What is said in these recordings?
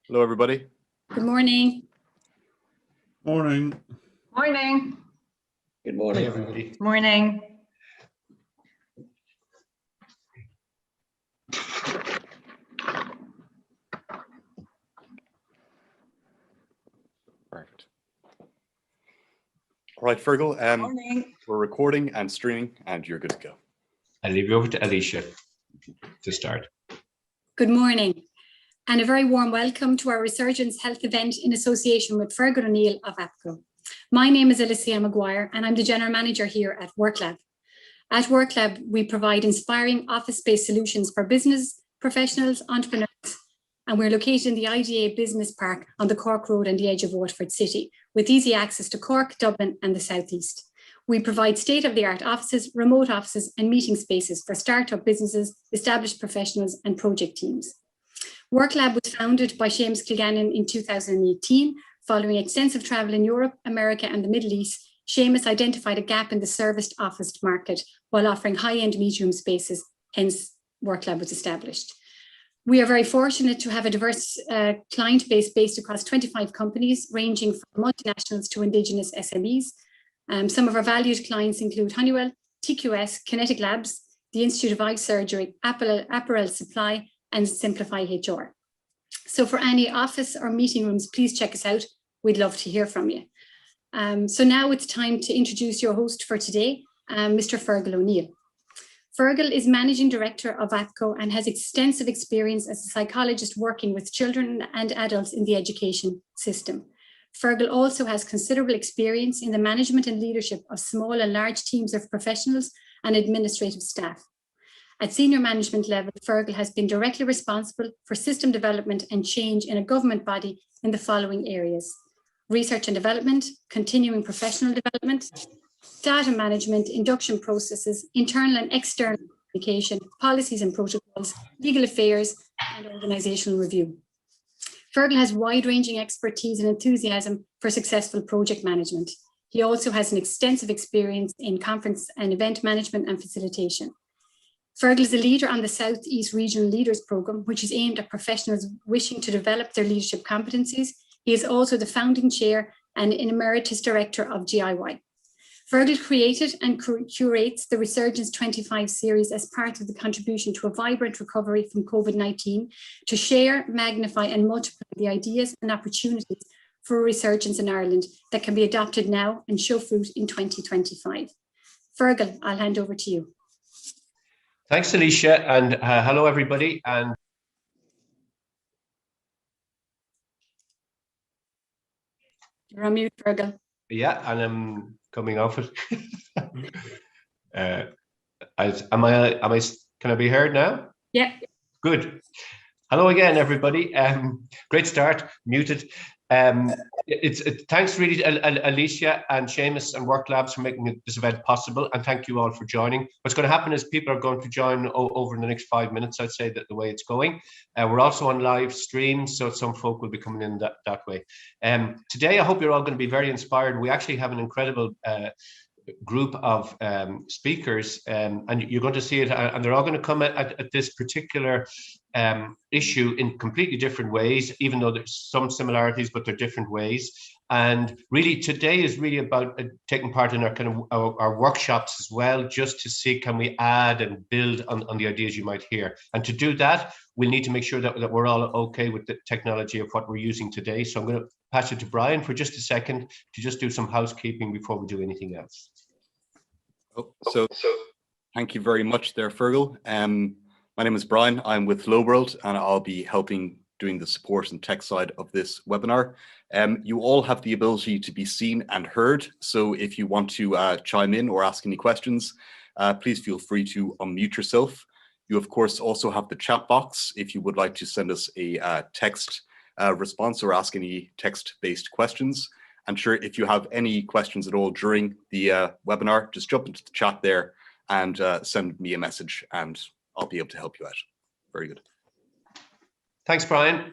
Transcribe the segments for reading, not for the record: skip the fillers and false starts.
Hello, everybody. Good morning. Morning. Morning. Good morning, everybody. Morning. Perfect. All right, Fergal, Morning. we're recording and streaming, and you're good to go. I'll leave you over to Alicia to start. Good morning, and a very warm welcome to our Resurgence Health event in association with Fergal O'Neill of ATPO. My name is Alicia Maguire, and I'm the General Manager here at workLAB. At workLAB, we provide inspiring office-based solutions for business professionals, entrepreneurs, and we're located in the IDA Business Park on the Cork Road on the edge of Waterford City, with easy access to Cork, Dublin, and the Southeast. We provide state-of-the-art offices, remote offices, and meeting spaces for startup businesses, established professionals, and project teams. workLAB was founded by Seamus Kilgannon in 2018. Following extensive travel in Europe, America, and the Middle East, Seamus identified a gap in the serviced office market while offering high-end meeting room spaces, hence workLAB was established. We are very fortunate to have a diverse client base based across 25 companies, ranging from multinationals to Indigenous SMEs. Some of our valued clients include Honeywell, TQS, Kinetic Labs, the Institute of Eye Surgery, Apparel Supply, and Simplify HR. So for any office or meeting rooms, please check us out. We'd love to hear from you. So now it's time to introduce your host for today, Mr. Fergal O'Neill. Fergal is Managing Director of ATPO and has extensive experience as a psychologist working with children and adults in the education system. Fergal also has considerable experience in the management and leadership of small and large teams of professionals and administrative staff. At senior management level, Fergal has been directly responsible for system development and change in a government body in the following areas: research and development, continuing professional development, data management, induction processes, internal and external communication, policies and protocols, legal affairs, and organizational review. Fergal has wide-ranging expertise and enthusiasm for successful project management. He also has an extensive experience in conference and event management and facilitation. Fergal is a leader on the Southeast Regional Leaders Programme, which is aimed at professionals wishing to develop their leadership competencies. He is also the founding chair and an emeritus director of GIY. Fergal created and curates the Resurgence 25 series as part of the contribution to a vibrant recovery from COVID-19 to share, magnify, and multiply the ideas and opportunities for a resurgence in Ireland that can be adopted now and show fruit in 2025. Fergal, I'll hand over to you. Thanks, Alicia, and hello, everybody. And You're on mute, Fergal. yeah, and I'm coming off it. Can I be heard now? Yeah. Good. Hello again, everybody. Great start. Muted. Thanks really to Alicia and Seamus and workLAB for making this event possible, and thank you all for joining. What's going to happen is people are going to join over in the next 5 minutes. I'd say that the way it's going. We're also on live stream, so some folk will be coming in that way. Today, I hope you're all going to be very inspired. We actually have an incredible group of speakers, and you're going to see it, and they're all going to come at this particular issue in completely different ways, even though there's some similarities, but they're different ways. And really today is really about taking part in our kind of our workshops as well, just to see, can we add and build on the ideas you might hear. And to do that, we'll need to make sure that we're all okay with the technology of what we're using today. So I'm going to pass it to Brian for just a second to just do some housekeeping before we do anything else. So thank you very much there, Fergal. My name is Brian. I'm with Flowworld, and I'll be helping doing the support and tech side of this webinar. You all have the ability to be seen and heard. So if you want to chime in or ask any questions, please feel free to unmute yourself. You, of course, also have the chat box if you would like to send us a text response or ask any text-based questions. And sure, if you have any questions at all during the webinar, just jump into the chat there and send me a message, and I'll be able to help you out. Very good. Thanks, Brian.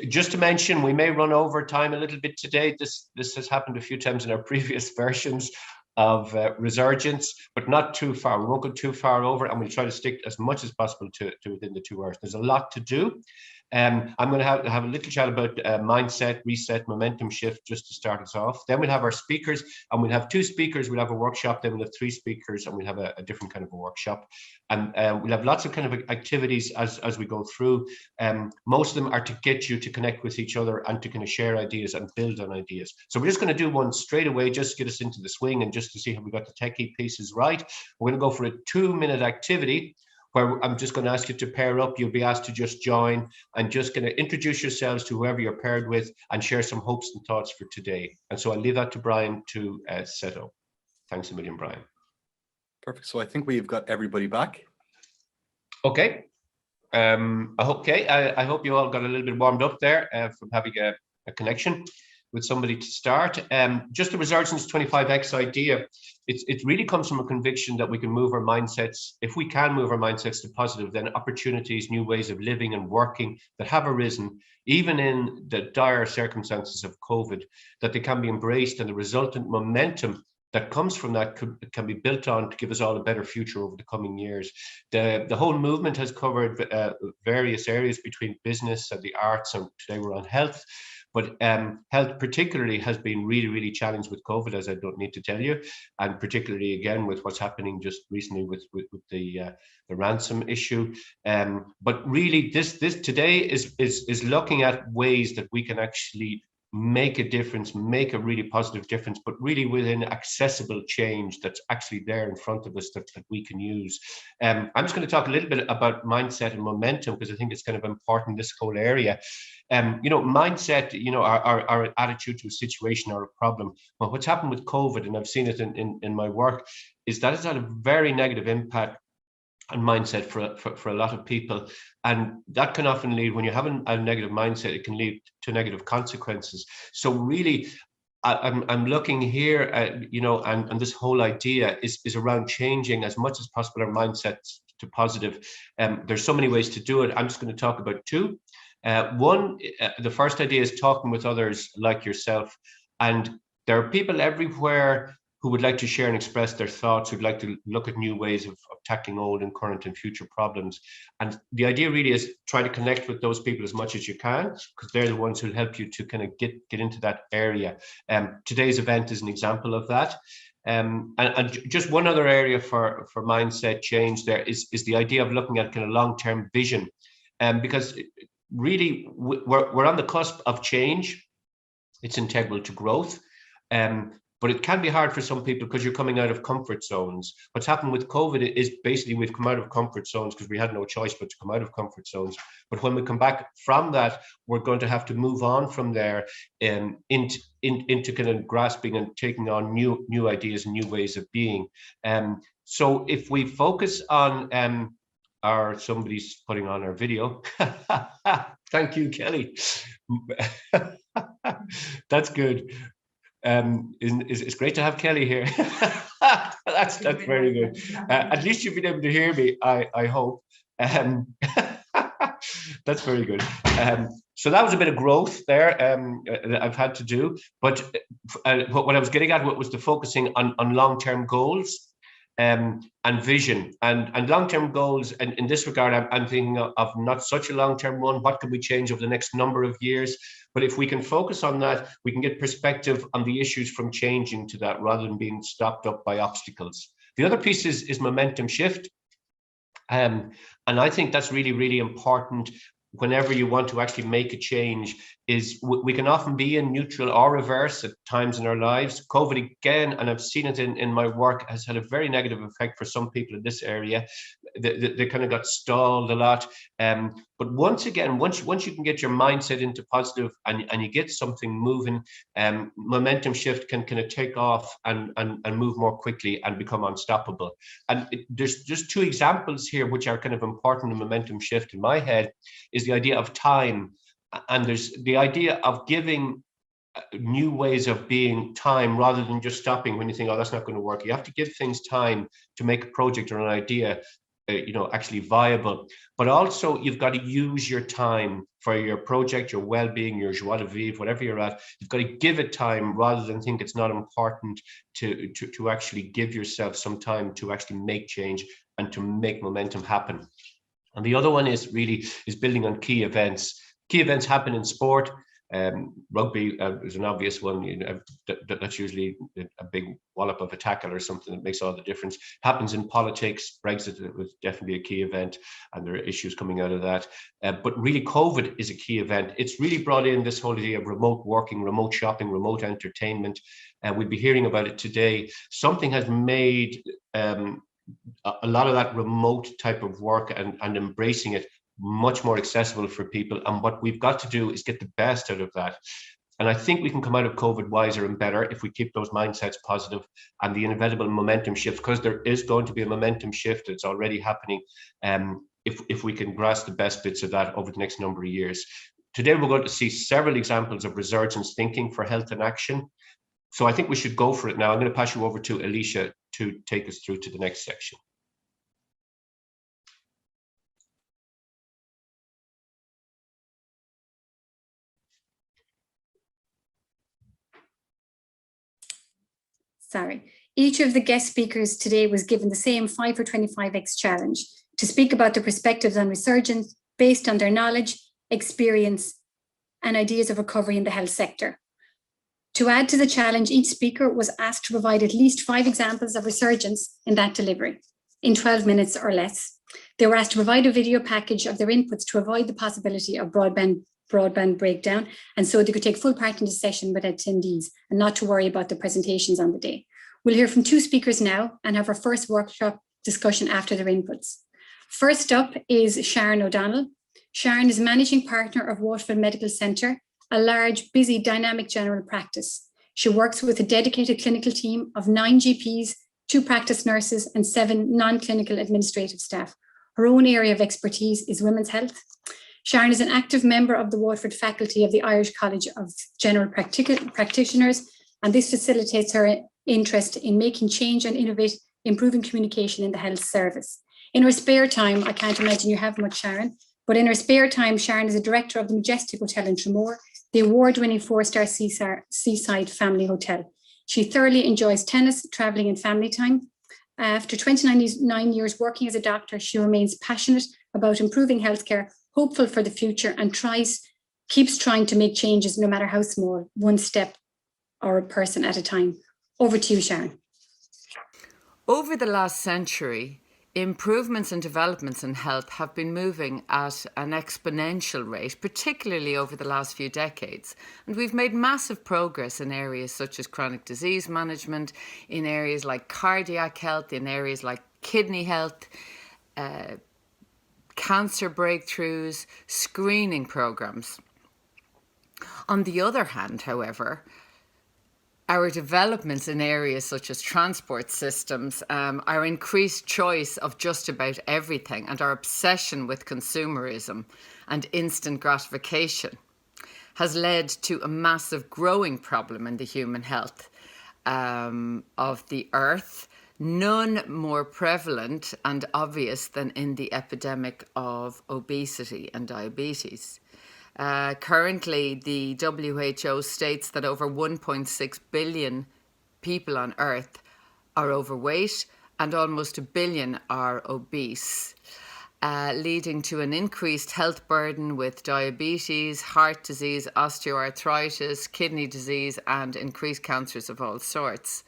Just to mention, we may run over time a little bit today. This has happened a few times in our previous versions of Resurgence, but not too far. We won't go too far over, and we'll try to stick as much as possible to within the 2 hours. There's a lot to do. I'm going to have a little chat about mindset, reset, momentum shift, just to start us off. Then we'll have our speakers, and we'll have 2 speakers. We'll have a workshop, then we'll have 3 speakers, and we'll have a different kind of a workshop. And we'll have lots of kind of activities as we go through. Most of them are to get you to connect with each other and to kind of share ideas and build on ideas. So we're just going to do one straight away, just to get us into the swing and just to see how we got the techie pieces right. We're going to go for a 2-minute activity where I'm just going to ask you to pair up. You'll be asked to just join and just going to introduce yourselves to whoever you're paired with and share some hopes and thoughts for today. And so I'll leave that to Brian to set up. Thanks a million, Brian. Perfect. So I think we've got everybody back. Okay. I hope you all got a little bit warmed up there from having a connection with somebody to start. Just the Resurgence 25X idea, it really comes from a conviction that we can move our mindsets. If we can move our mindsets to positive, then opportunities, new ways of living and working that have arisen, even in the dire circumstances of COVID, that they can be embraced, and the resultant momentum that comes from that can be built on to give us all a better future over the coming years. The whole movement has covered various areas between business and the arts, and today we're on health. But health particularly has been really, really challenged with COVID, as I don't need to tell you, and particularly again with what's happening just recently with the ransom issue. But really, this today is looking at ways that we can actually make a difference, make a really positive difference, but really within accessible change that's actually there in front of us that we can use. I'm just going to talk a little bit about mindset and momentum, because I think it's kind of important, this whole area. Mindset, our attitude to a situation or a problem. But what's happened with COVID, and I've seen it in my work, is that it's had a very negative impact and mindset for a lot of people, and that can often lead, when you have a negative mindset, it can lead to negative consequences. So really, I'm looking here at, and this whole idea is around changing as much as possible our mindsets to positive. There's so many ways to do it. I'm just going to talk about 2. One, the first idea is talking with others like yourself, and there are people everywhere who would like to share and express their thoughts, who'd like to look at new ways of tackling old and current and future problems. And the idea really is try to connect with those people as much as you can, because they're the ones who'll help you to kind of get into that area. Today's event is an example of that. And just one other area for mindset change there is the idea of looking at kind of long-term vision. Because really, we're on the cusp of change. It's integral to growth. But it can be hard for some people because you're coming out of comfort zones. What's happened with COVID is basically we've come out of comfort zones because we had no choice but to come out of comfort zones. But when we come back from that, we're going to have to move on from there into kind of grasping and taking on new ideas and new ways of being. So if we focus on somebody's putting on our video. Thank you, Kelly. That's good. It's great to have Kelly here. That's very good. At least you've been able to hear me, I hope. That's very good. So that was a bit of growth there that I've had to do. But what I was getting at was the focusing on long-term goals and vision and long-term goals. And in this regard, I'm thinking of not such a long-term one. What can we change over the next number of years? But if we can focus on that, we can get perspective on the issues from changing to that rather than being stopped up by obstacles. The other piece is momentum shift. And I think that's really, really important whenever you want to actually make a change. Is we can often be in neutral or reverse at times in our lives. COVID again, and I've seen it in my work, has had a very negative effect for some people in this area. They kind of got stalled a lot. But once again, once you can get your mindset into positive and you get something moving, momentum shift can kind of take off and move more quickly and become unstoppable. And there's just 2 examples here which are kind of important in momentum shift in my head, is the idea of time. And there's the idea of giving new ways of being time rather than just stopping when you think, oh, that's not going to work. You have to give things time to make a project or an idea actually viable. But also you've got to use your time for your project, your well-being, your joie de vivre, whatever you're at. You've got to give it time rather than think it's not important to actually give yourself some time to actually make change and to make momentum happen. And the other one is building on key events. Key events happen in sport. Rugby is an obvious one. That's usually a big wallop of a tackle or something that makes all the difference. Happens in politics. Brexit was definitely a key event, and there are issues coming out of that. But really, COVID is a key event. It's really brought in this whole idea of remote working, remote shopping, remote entertainment. And we'll be hearing about it today. Something has made a lot of that remote type of work and embracing it much more accessible for people. And what we've got to do is get the best out of that. And I think we can come out of COVID wiser and better if we keep those mindsets positive and the inevitable momentum shift, because there is going to be a momentum shift. It's already happening. If we can grasp the best bits of that over the next number of years. Today, we're going to see several examples of resurgence thinking for health and action. So I think we should go for it now. I'm going to pass you over to Alicia to take us through to the next section. Each of the guest speakers today was given the same 5 for 25X challenge to speak about their perspectives on resurgence based on their knowledge, experience, and ideas of recovery in the health sector. To add to the challenge, each speaker was asked to provide at least 5 examples of resurgence in that delivery in 12 minutes or less. They were asked to provide a video package of their inputs to avoid the possibility of broadband breakdown, and so they could take full part in the session with attendees and not to worry about the presentations on the day. We'll hear from 2 speakers now and have our first workshop discussion after their inputs. First up is Sharon O'Donnell. Sharon is managing partner of Waterford Medical Centre, a large, busy, dynamic general practice. She works with a dedicated clinical team of 9 GPs, 2 practice nurses, and 7 non-clinical administrative staff. Her own area of expertise is women's health. Sharon is an active member of the Waterford faculty of the Irish College of General Practitioners, and this facilitates her interest in making change and innovate, improving communication in the health service. In her spare time, I can't imagine you have much, Sharon, but in her spare time, Sharon is a director of the Majestic Hotel in Tramore, the award-winning 4-star seaside family hotel. She thoroughly enjoys tennis, traveling, and family time. After 29 years working as a doctor, she remains passionate about improving healthcare, hopeful for the future, and keeps trying to make changes no matter how small, one step or a person at a time. Over to you, Sharon. Over the last century, improvements and developments in health have been moving at an exponential rate, particularly over the last few decades. And we've made massive progress in areas such as chronic disease management, in areas like cardiac health, in areas like kidney health, cancer breakthroughs, screening programs. On the other hand, however, our developments in areas such as transport systems, our increased choice of just about everything, and our obsession with consumerism and instant gratification has led to a massive growing problem in the human health of the earth, none more prevalent and obvious than in the epidemic of obesity and diabetes. Currently, the WHO states that over 1.6 billion people on Earth are overweight and almost 1 billion are obese, leading to an increased health burden with diabetes, heart disease, osteoarthritis, kidney disease, and increased cancers of all sorts.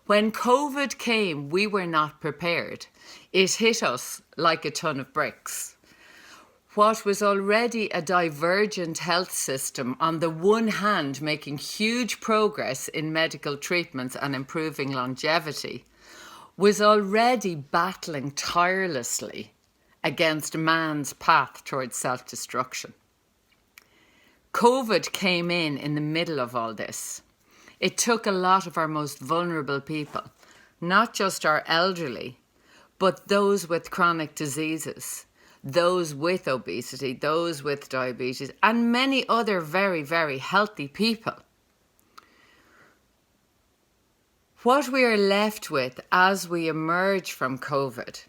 When COVID came, we were not prepared. It hit us like a ton of bricks. What was already a divergent health system, on the one hand making huge progress in medical treatments and improving longevity, was already battling tirelessly against man's path towards self-destruction. COVID came in the middle of all this. It took a lot of our most vulnerable people, not just our elderly, but those with chronic diseases, those with obesity, those with diabetes, and many other very, very healthy people. What we are left with as we emerge from COVID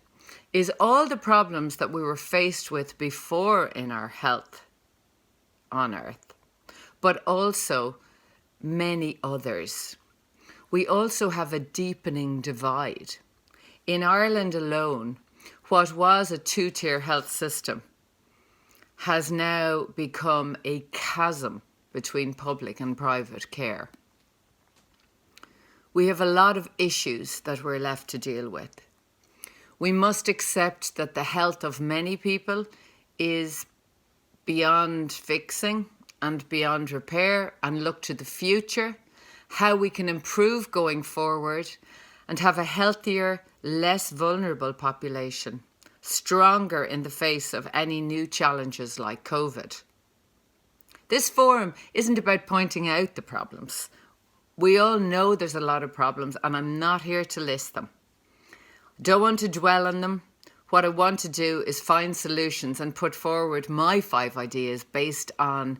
is all the problems that we were faced with before in our health on Earth, but also many others. We also have a deepening divide. In Ireland alone, what was a two-tier health system has now become a chasm between public and private care. We have a lot of issues that we're left to deal with. We must accept that the health of many people is beyond fixing and beyond repair, and look to the future, how we can improve going forward and have a healthier, less vulnerable population, stronger in the face of any new challenges like COVID. This forum isn't about pointing out the problems. We all know there's a lot of problems, and I'm not here to list them. Don't want to dwell on them. What I want to do is find solutions and put forward my 5 ideas based on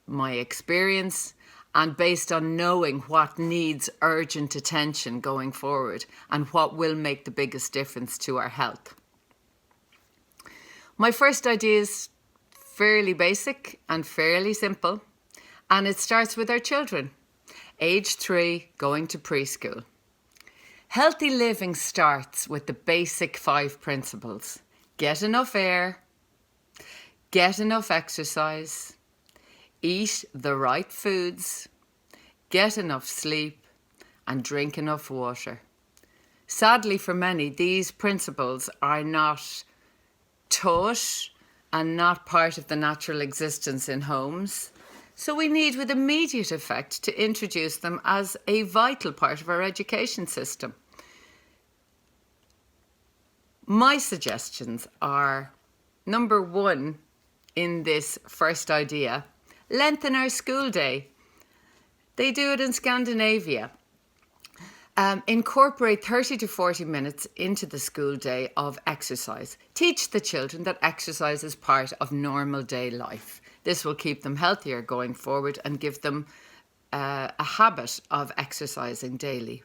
my experience and based on knowing what needs urgent attention going forward and what will make the biggest difference to our health. My first idea is fairly basic and fairly simple, and it starts with our children, age 3 going to preschool. Healthy living starts with the basic 5 principles. Get enough air, get enough exercise, eat the right foods, get enough sleep, and drink enough water. Sadly for many, these principles are not taught and not part of the natural existence in homes. So we need with immediate effect to introduce them as a vital part of our education system. My suggestions are, number 1 in this first idea, lengthen our school day. They do it in Scandinavia. Incorporate 30 to 40 minutes into the school day of exercise. Teach the children that exercise is part of normal day life. This will keep them healthier going forward and give them a habit of exercising daily.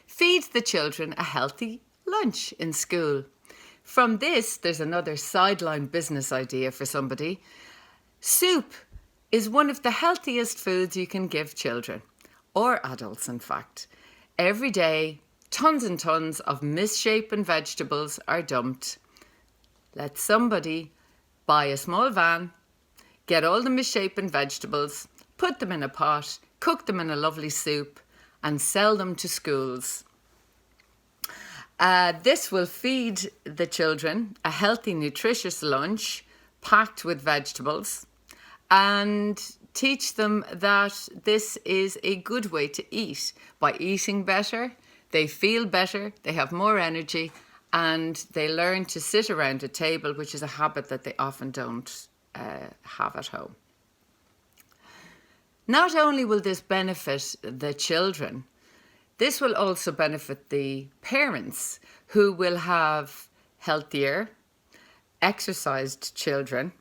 Feed the children a healthy lunch in school. From this, there's another sideline business idea for somebody. Soup is one of the healthiest foods you can give children, or adults in fact. Every day, tons and tons of misshapen vegetables are dumped. Let somebody buy a small van, get all the misshapen vegetables, put them in a pot, cook them in a lovely soup, and sell them to schools. This will feed the children a healthy, nutritious lunch packed with vegetables and teach them that this is a good way to eat. By eating better, they feel better, they have more energy, and they learn to sit around a table, which is a habit that they often don't have at home. Not only will this benefit the children, this will also benefit the parents, who will have healthier, exercised children.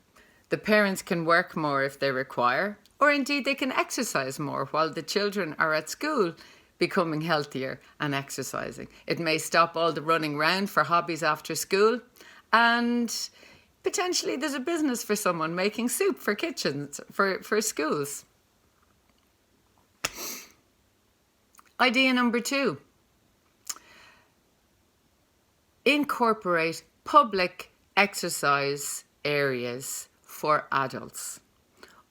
The parents can work more if they require, or indeed they can exercise more while the children are at school becoming healthier and exercising. It may stop all the running around for hobbies after school, and potentially there's a business for someone making soup for kitchens, for schools. Idea number 2. Incorporate public exercise areas for adults.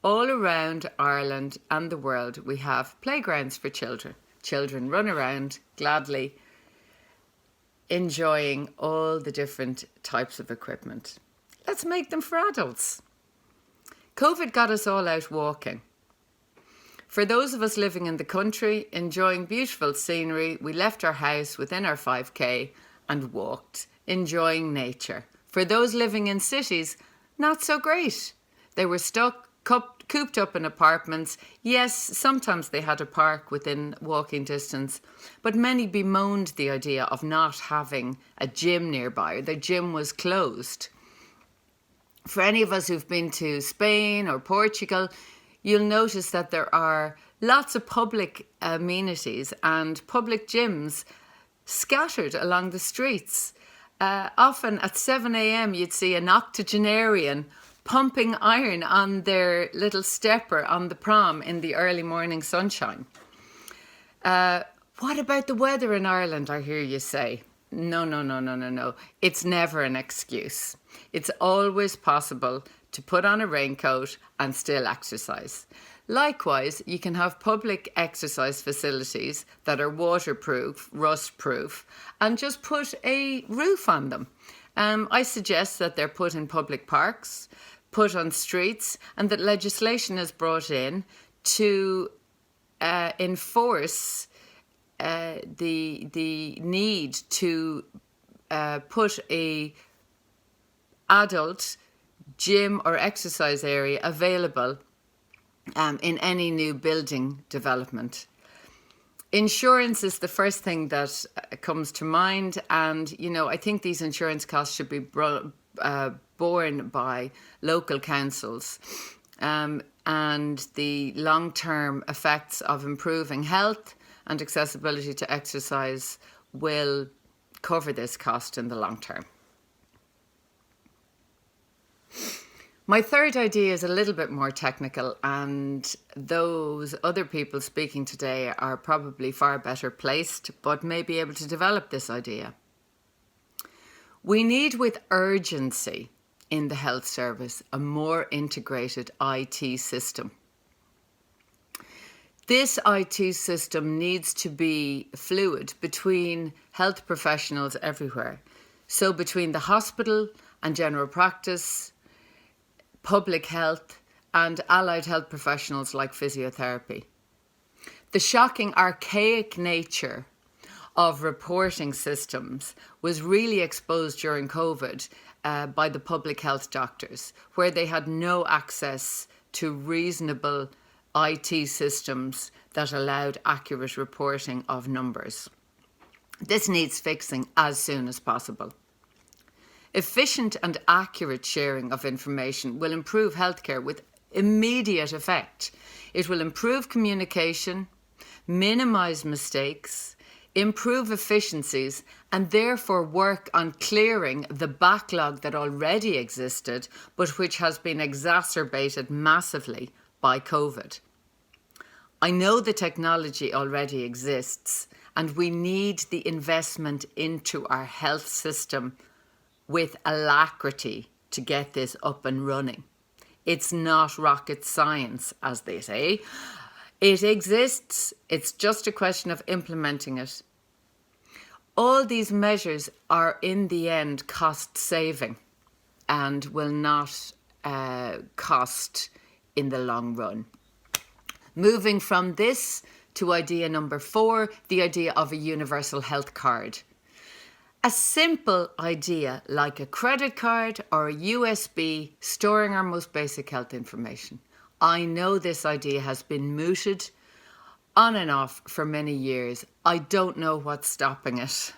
All around Ireland and the world, we have playgrounds for children. Children run around gladly, enjoying all the different types of equipment. Let's make them for adults. COVID got us all out walking. For those of us living in the country, enjoying beautiful scenery, we left our house within our 5k and walked, enjoying nature. For those living in cities, not so great. They were stuck, cooped up in apartments. Yes, sometimes they had a park within walking distance, but many bemoaned the idea of not having a gym nearby. Their gym was closed. For any of us who've been to Spain or Portugal, you'll notice that there are lots of public amenities and public gyms scattered along the streets. Often at 7 a.m. you'd see an octogenarian pumping iron on their little stepper on the prom in the early morning sunshine. What about the weather in Ireland, I hear you say? No. It's never an excuse. It's always possible to put on a raincoat and still exercise. Likewise, you can have public exercise facilities that are waterproof, rust-proof, and just put a roof on them. I suggest that they're put in public parks, put on streets, and that legislation is brought in to enforce the need to put a adult gym or exercise area available in any new building development. Insurance is the first thing that comes to mind, and I think these insurance costs should be borne by local councils, and the long-term effects of improving health and accessibility to exercise will cover this cost in the long term. My third idea is a little bit more technical, and those other people speaking today are probably far better placed, but may be able to develop this idea. We need with urgency in the health service a more integrated IT system. This IT system needs to be fluid between health professionals everywhere. So between the hospital and general practice, public health, and allied health professionals like physiotherapy. The shocking archaic nature of reporting systems was really exposed during COVID by the public health doctors, where they had no access to reasonable IT systems that allowed accurate reporting of numbers. This needs fixing as soon as possible. Efficient and accurate sharing of information will improve healthcare with immediate effect. It will improve communication, minimise mistakes, improve efficiencies, and therefore work on clearing the backlog that already existed, but which has been exacerbated massively by COVID. I know the technology already exists, and we need the investment into our health system with alacrity to get this up and running. It's not rocket science, as they say. It exists. It's just a question of implementing it. All these measures are in the end cost saving and will not cost in the long run. Moving from this to idea number 4, the idea of a universal health card. A simple idea like a credit card or a USB storing our most basic health information. I know this idea has been mooted on and off for many years. I don't know what's stopping it.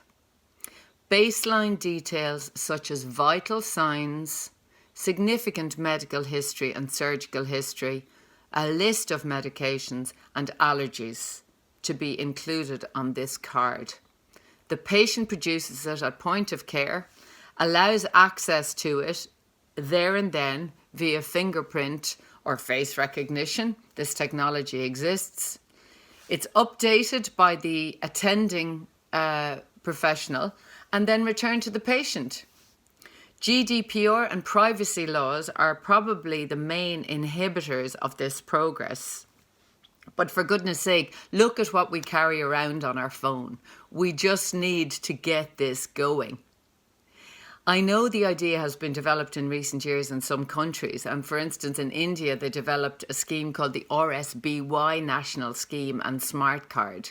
Baseline details such as vital signs, significant medical history and surgical history, a list of medications and allergies to be included on this card. The patient produces it at point of care, allows access to it there and then via fingerprint or face recognition. This technology exists. It's updated by the attending professional and then returned to the patient. GDPR and privacy laws are probably the main inhibitors of this progress. But for goodness sake, look at what we carry around on our phone. We just need to get this going. I know the idea has been developed in recent years in some countries, and for instance in India they developed a scheme called the RSBY National Scheme and Smart Card.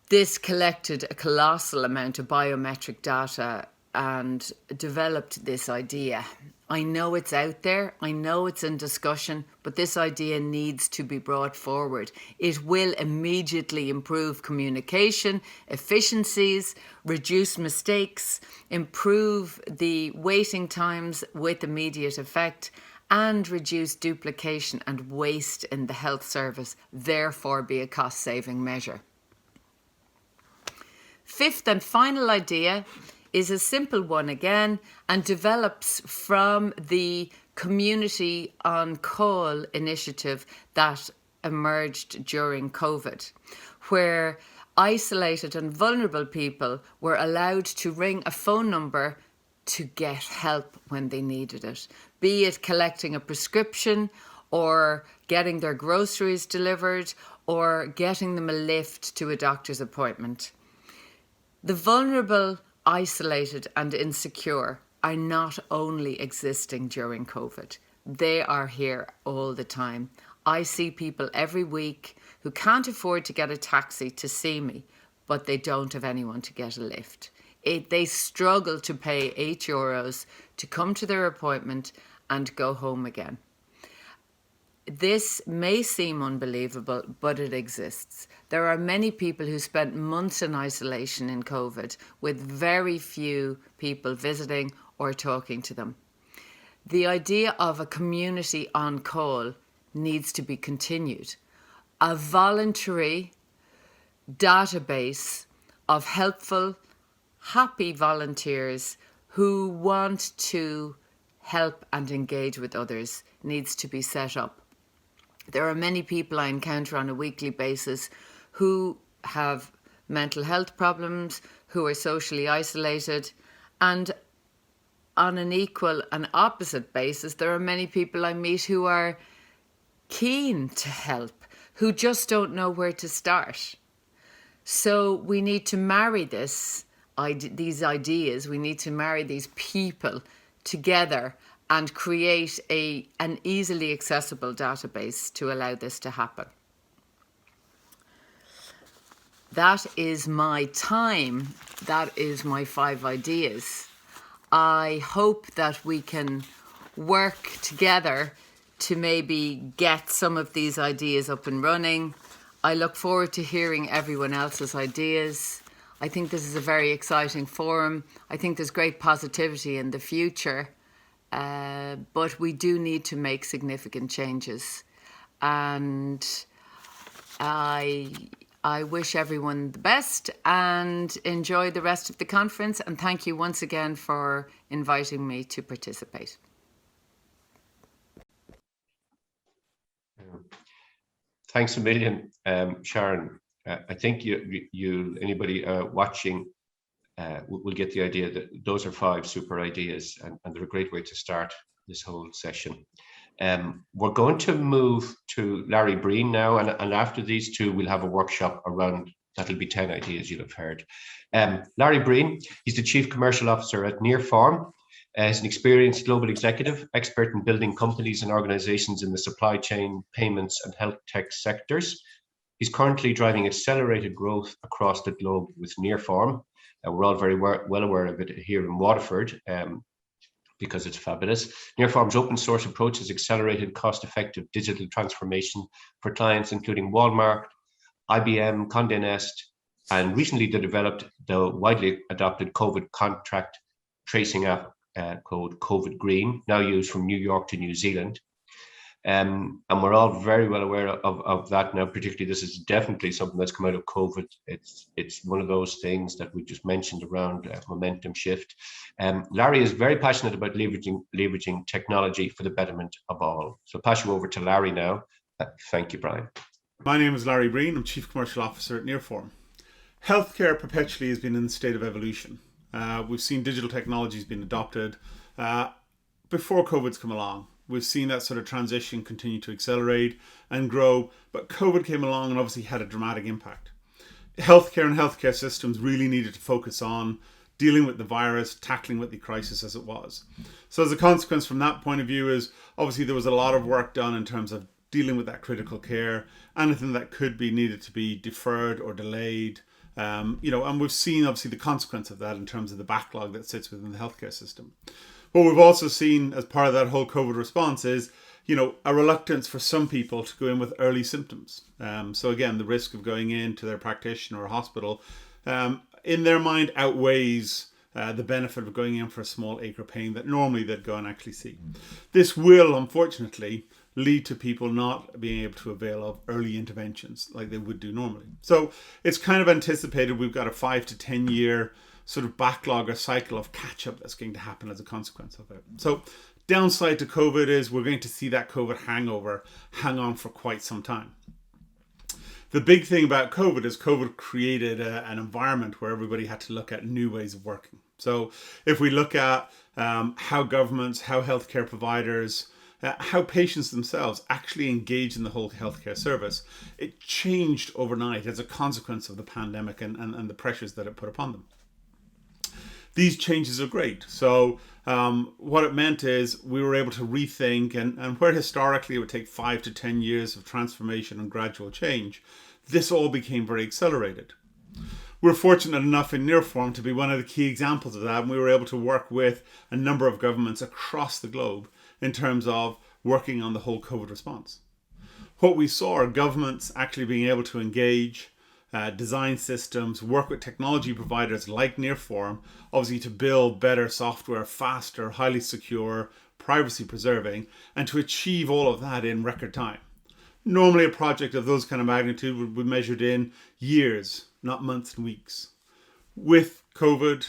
This collected a colossal amount of biometric data and developed this idea. I know it's out there, I know it's in discussion, but this idea needs to be brought forward. It will immediately improve communication, efficiencies, reduce mistakes, improve the waiting times with immediate effect, and reduce duplication and waste in the health service, therefore be a cost-saving measure. Fifth and final idea is a simple one again and develops from the Community on Call initiative that emerged during COVID, where isolated and vulnerable people were allowed to ring a phone number to get help when they needed it, be it collecting a prescription or getting their groceries delivered or getting them a lift to a doctor's appointment. The vulnerable, isolated and insecure are not only existing during COVID. They are here all the time. I see people every week who can't afford to get a taxi to see me, but they don't have anyone to get a lift. They struggle to pay €8 to come to their appointment and go home again. This may seem unbelievable, but it exists. There are many people who spent months in isolation in COVID with very few people visiting or talking to them. The idea of a community on call needs to be continued. A voluntary database of helpful, happy volunteers who want to help and engage with others needs to be set up. There are many people I encounter on a weekly basis who have mental health problems, who are socially isolated, and on an equal and opposite basis, there are many people I meet who are keen to help, who just don't know where to start. So we need to marry these ideas, we need to marry these people together and create an easily accessible database to allow this to happen. That is my time. That is my 5 ideas. I hope that we can work together to maybe get some of these ideas up and running. I look forward to hearing everyone else's ideas. I think this is a very exciting forum. I think there's great positivity in the future. But we do need to make significant changes. And I wish everyone the best and enjoy the rest of the conference. And thank you once again for inviting me to participate. Thanks a million, Sharon. I think anybody watching will get the idea that those are 5 super ideas, and they're a great way to start this whole session. We're going to move to Larry Breen now, and after these 2, we'll have a workshop around, that'll be 10 ideas you'll have heard. Larry Breen, he's the Chief Commercial Officer at Nearform. He's an experienced global executive, expert in building companies and organizations in the supply chain, payments, and health tech sectors. He's currently driving accelerated growth across the globe with Nearform. We're all very well aware of it here in Waterford because it's fabulous. Nearform's open source approach has accelerated cost-effective digital transformation for clients including Walmart, IBM, Condé Nast, and recently they developed the widely adopted COVID contract tracing app called COVID Green, now used from New York to New Zealand. And we're all very well aware of that now. Particularly, this is definitely something that's come out of COVID. It's one of those things that we just mentioned around momentum shift. Larry is very passionate about leveraging technology for the betterment of all. So pass you over to Larry now. Thank you, Brian. My name is Larry Breen. I'm Chief Commercial Officer at Nearform. Healthcare perpetually has been in the state of evolution. We've seen digital technologies being adopted before COVID's come along. We've seen that sort of transition continue to accelerate and grow, but COVID came along and obviously had a dramatic impact. Healthcare and healthcare systems really needed to focus on dealing with the virus, tackling with the crisis as it was. So as a consequence from that point of view is obviously there was a lot of work done in terms of dealing with that critical care, anything that could be needed to be deferred or delayed. And we've seen obviously the consequence of that in terms of the backlog that sits within the healthcare system. What we've also seen as part of that whole COVID response is, a reluctance for some people to go in with early symptoms. So again, the risk of going in to their practitioner or hospital, in their mind outweighs the benefit of going in for a small ache or pain that normally they'd go and actually see. This will, unfortunately, lead to people not being able to avail of early interventions like they would do normally. So it's kind of anticipated we've got a 5 to 10 year sort of backlog or cycle of catch-up that's going to happen as a consequence of it. So downside to COVID is we're going to see that COVID hangover hang on for quite some time. The big thing about COVID is COVID created an environment where everybody had to look at new ways of working. So if we look at how governments, how healthcare providers, how patients themselves actually engage in the whole healthcare service, it changed overnight as a consequence of the pandemic and the pressures that it put upon them. These changes are great. So what it meant is we were able to rethink, and where historically it would take 5 to 10 years of transformation and gradual change, this all became very accelerated. We're fortunate enough in Nearform to be one of the key examples of that, and we were able to work with a number of governments across the globe in terms of working on the whole COVID response. What we saw are governments actually being able to engage, design systems, work with technology providers like Nearform, obviously to build better software, faster, highly secure, privacy preserving, and to achieve all of that in record time. Normally a project of those kind of magnitude would be measured in years, not months and weeks. With COVID,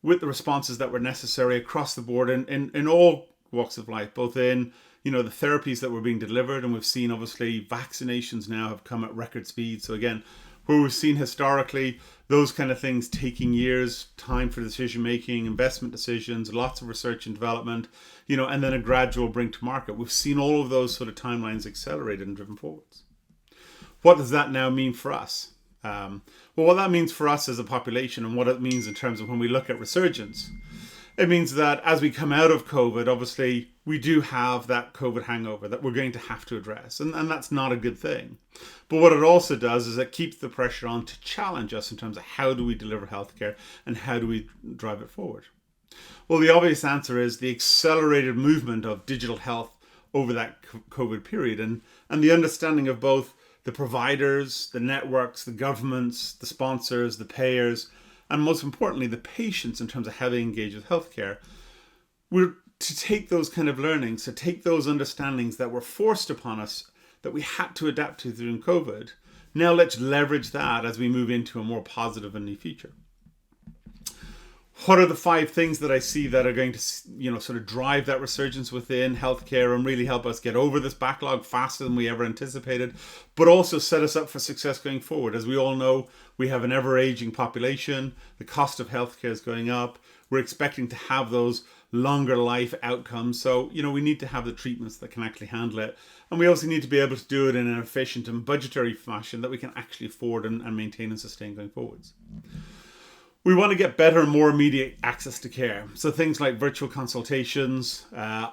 with the responses that were necessary across the board in all walks of life, both in the therapies that were being delivered, and we've seen obviously vaccinations now have come at record speed. So again, where we've seen historically those kind of things taking years, time for decision making, investment decisions, lots of research and development, and then a gradual bring to market. We've seen all of those sort of timelines accelerated and driven forwards. What does that now mean for us? Well, what that means for us as a population, and what it means in terms of when we look at Resurgence, it means that as we come out of COVID, obviously, we do have that COVID hangover that we're going to have to address. And that's not a good thing. But what it also does is it keeps the pressure on to challenge us in terms of how do we deliver healthcare and how do we drive it forward. Well, the obvious answer is the accelerated movement of digital health over that COVID period and the understanding of both the providers, the networks, the governments, the sponsors, the payers, and most importantly, the patients in terms of how they engage with healthcare. We're to take those kind of learnings, to take those understandings that were forced upon us, that we had to adapt to during COVID. Now let's leverage that as we move into a more positive and new future. What are the 5 things that I see that are going to, sort of drive that resurgence within healthcare and really help us get over this backlog faster than we ever anticipated, but also set us up for success going forward? As we all know, we have an ever-aging population. The cost of healthcare is going up. We're expecting to have those longer life outcomes. So, we need to have the treatments that can actually handle it. And we also need to be able to do it in an efficient and budgetary fashion that we can actually afford and maintain and sustain going forwards. We want to get better and more immediate access to care. So things like virtual consultations,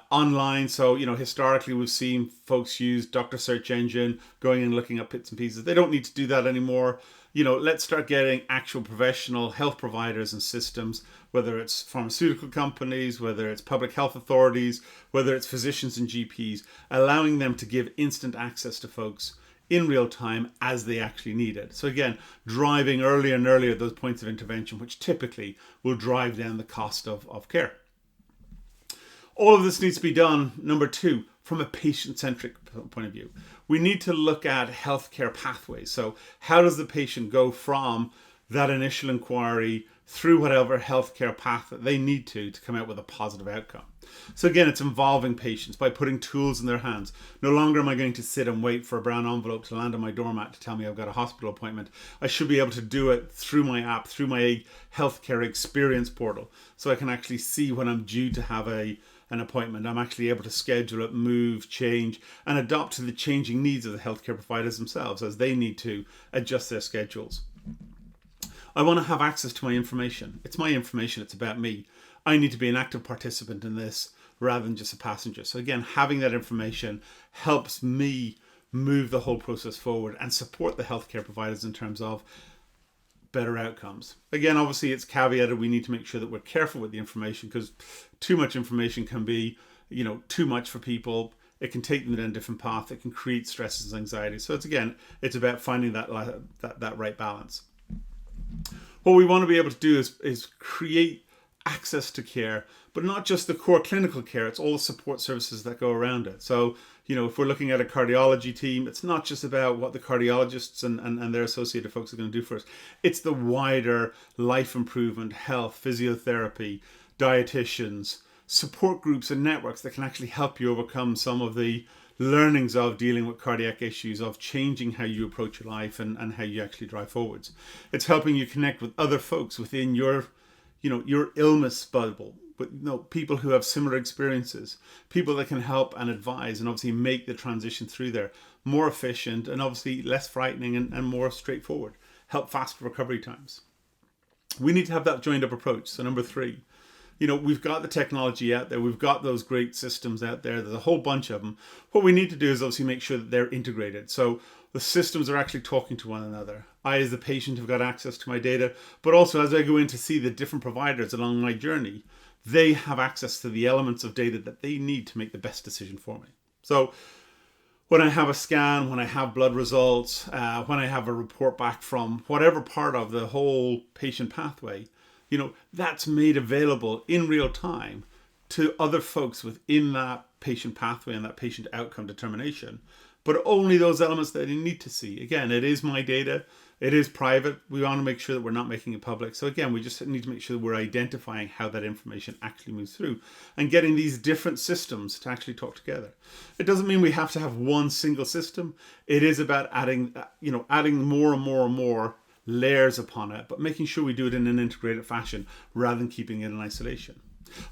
online. So, historically we've seen folks use doctor search engine, going and looking up bits and pieces. They don't need to do that anymore. Let's start getting actual professional health providers and systems, whether it's pharmaceutical companies, whether it's public health authorities, whether it's physicians and GPs, allowing them to give instant access to folks in real time as they actually need it. So again, driving earlier and earlier those points of intervention, which typically will drive down the cost of care. All of this needs to be done, number 2, from a patient-centric point of view. We need to look at healthcare pathways. So how does the patient go from that initial inquiry through whatever healthcare path that they need to come out with a positive outcome? So again, it's involving patients by putting tools in their hands. No longer am I going to sit and wait for a brown envelope to land on my doormat to tell me I've got a hospital appointment. I should be able to do it through my app, through my healthcare experience portal. So I can actually see when I'm due to have an appointment. I'm actually able to schedule it, move, change, and adapt to the changing needs of the healthcare providers themselves as they need to adjust their schedules. I want to have access to my information. It's my information, it's about me. I need to be an active participant in this rather than just a passenger. So again, having that information helps me move the whole process forward and support the healthcare providers in terms of better outcomes. Again, obviously it's caveated. We need to make sure that we're careful with the information because too much information can be, too much for people. It can take them down a different path. It can create stresses and anxiety. So it's about finding that right balance. What we want to be able to do is create access to care, but not just the core clinical care, it's all the support services that go around it. So, if we're looking at a cardiology team, it's not just about what the cardiologists and their associated folks are going to do for us. It's the wider life improvement, health, physiotherapy, dietitians, support groups and networks that can actually help you overcome some of the learnings of dealing with cardiac issues, of changing how you approach your life and how you actually drive forwards. It's helping you connect with other folks within your illness bubble, with people who have similar experiences, people that can help and advise and obviously make the transition through there more efficient and obviously less frightening and more straightforward, help faster recovery times. We need to have that joined up approach. So number 3, we've got the technology out there. We've got those great systems out there. There's a whole bunch of them. What we need to do is obviously make sure that they're integrated. So the systems are actually talking to one another. I, as the patient, have got access to my data, but also as I go in to see the different providers along my journey, they have access to the elements of data that they need to make the best decision for me. So when I have a scan, when I have blood results, when I have a report back from whatever part of the whole patient pathway, that's made available in real time to other folks within that patient pathway and that patient outcome determination, but only those elements that you need to see. Again, it is my data. It is private. We want to make sure that we're not making it public. So again, we just need to make sure that we're identifying how that information actually moves through and getting these different systems to actually talk together. It doesn't mean we have to have one single system. It is about adding more and more and more layers upon it, but making sure we do it in an integrated fashion rather than keeping it in isolation.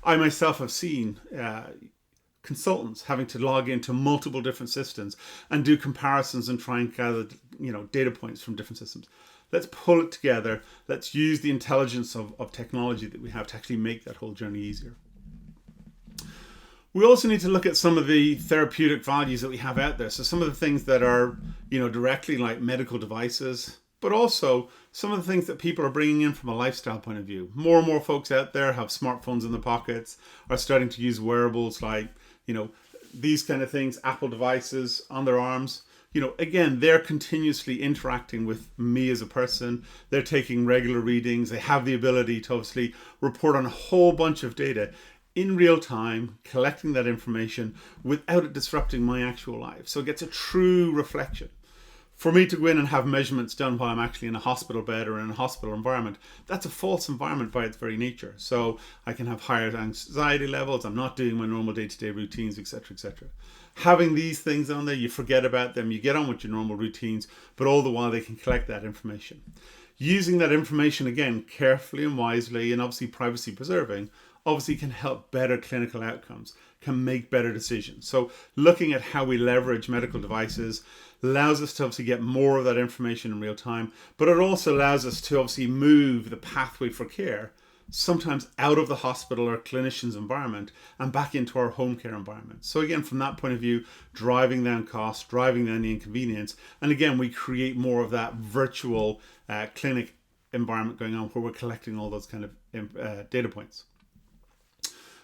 I myself have seen consultants having to log into multiple different systems and do comparisons and try and gather data points from different systems. Let's pull it together. Let's use the intelligence of technology that we have to actually make that whole journey easier. We also need to look at some of the therapeutic values that we have out there. So some of the things that are directly like medical devices, but also some of the things that people are bringing in from a lifestyle point of view. More and more folks out there have smartphones in their pockets, are starting to use wearables like these kind of things, Apple devices on their arms. Again, they're continuously interacting with me as a person. They're taking regular readings. They have the ability to obviously report on a whole bunch of data in real time, collecting that information without it disrupting my actual life. So it gets a true reflection. For me to go in and have measurements done while I'm actually in a hospital bed or in a hospital environment, that's a false environment by its very nature. So I can have higher anxiety levels. I'm not doing my normal day-to-day routines, etc., etc. Having these things on there, you forget about them, you get on with your normal routines, but all the while they can collect that information. Using that information, again, carefully and wisely and obviously privacy preserving, obviously can help better clinical outcomes, can make better decisions. So looking at how we leverage medical devices allows us to obviously get more of that information in real time, but it also allows us to obviously move the pathway for care sometimes out of the hospital or clinician's environment and back into our home care environment. So again, from that point of view, driving down costs, driving down the inconvenience, and again, we create more of that virtual clinic environment going on where we're collecting all those kind of data points.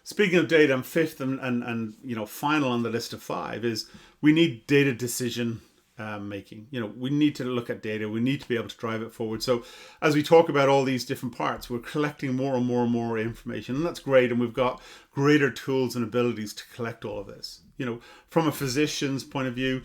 Speaking of data, and fifth and final on the list of 5 is we need data decision making. We need to look at data. We need to be able to drive it forward. So as we talk about all these different parts, we're collecting more and more and more information, and that's great. And we've got greater tools and abilities to collect all of this. From a physician's point of view,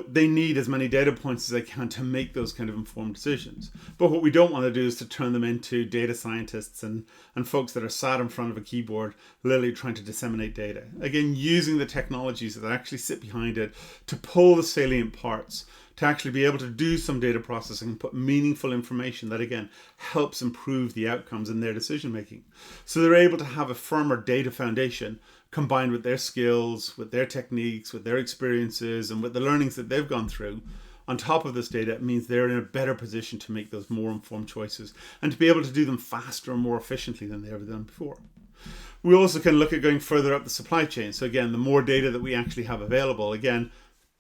they need as many data points as they can to make those kind of informed decisions. But what we don't want to do is to turn them into data scientists and folks that are sat in front of a keyboard, literally trying to disseminate data. Again, using the technologies that actually sit behind it to pull the salient parts, to actually be able to do some data processing and put meaningful information that, again, helps improve the outcomes in their decision making. So they're able to have a firmer data foundation combined with their skills, with their techniques, with their experiences, and with the learnings that they've gone through. On top of this data, it means they're in a better position to make those more informed choices and to be able to do them faster and more efficiently than they've ever done before. We also can look at going further up the supply chain. So again, the more data that we actually have available, again,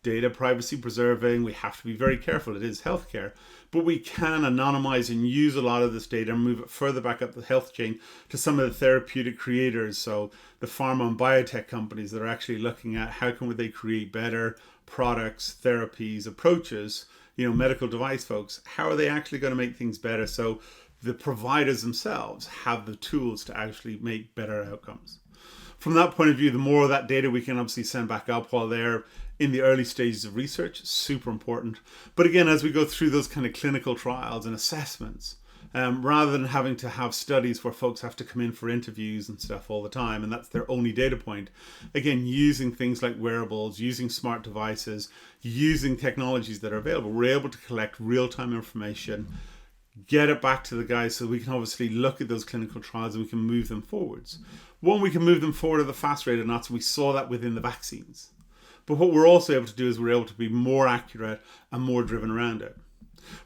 data privacy preserving, we have to be very careful. It is healthcare, but we can anonymize and use a lot of this data and move it further back up the health chain to some of the therapeutic creators. So the pharma and biotech companies that are actually looking at how can they create better products, therapies, approaches, medical device folks, how are they actually going to make things better? So the providers themselves have the tools to actually make better outcomes. From that point of view, the more of that data we can obviously send back up while they're in the early stages of research, super important. But again, as we go through those kind of clinical trials and assessments, rather than having to have studies where folks have to come in for interviews and stuff all the time, and that's their only data point. Again, using things like wearables, using smart devices, using technologies that are available, we're able to collect real-time information, get it back to the guys so we can obviously look at those clinical trials and we can move them forwards. One, we can move them forward at a fast rate or not, so we saw that within the vaccines. But what we're also able to do is we're able to be more accurate and more driven around it.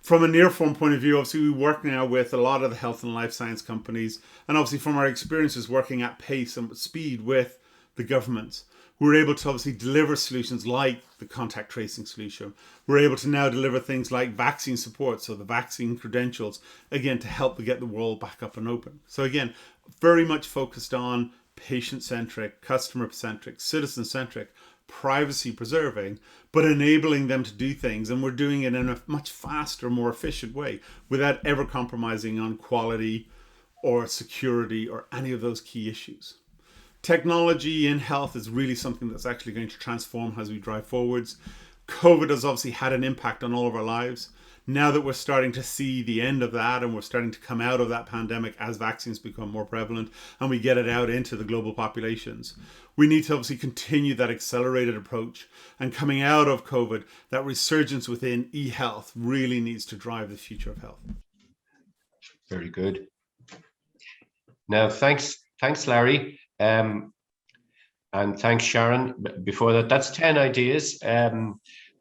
From a near-form point of view, obviously we work now with a lot of the health and life science companies, and obviously from our experiences working at pace and speed with the governments, we're able to obviously deliver solutions like the contact tracing solution. We're able to now deliver things like vaccine support, so the vaccine credentials, again, to help to get the world back up and open. So again, very much focused on patient-centric, customer-centric, citizen-centric, privacy preserving, but enabling them to do things. And we're doing it in a much faster, more efficient way without ever compromising on quality or security or any of those key issues. Technology in health is really something that's actually going to transform as we drive forwards. COVID has obviously had an impact on all of our lives. Now that we're starting to see the end of that and we're starting to come out of that pandemic as vaccines become more prevalent and we get it out into the global populations, we need to obviously continue that accelerated approach. And coming out of COVID, that resurgence within e-health really needs to drive the future of health. Very good. Now, thanks, Larry. And thanks, Sharon. Before that, that's 10 ideas,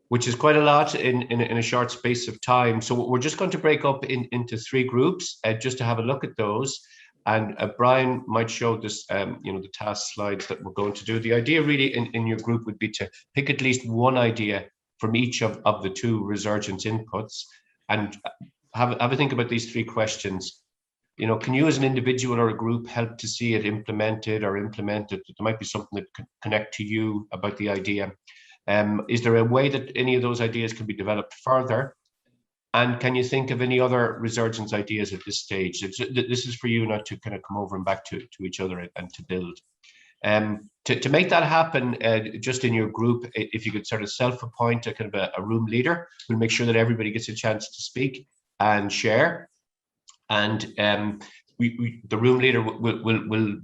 which is quite a lot in a short space of time. So we're just going to break up into 3 groups just to have a look at those. And Brian might show this, the task slides that we're going to do. The idea really in your group would be to pick at least one idea from each of the 2 Resurgence inputs and have a think about these 3 questions. Can you as an individual or a group help to see it implemented? There might be something that can connect to you about the idea. Is there a way that any of those ideas can be developed further? And can you think of any other Resurgence ideas at this stage? This is for you not to kind of come over and back to each other and to build. To make that happen, just in your group, if you could sort of self-appoint a kind of a room leader, we'll make sure that everybody gets a chance to speak and share. And the room leader will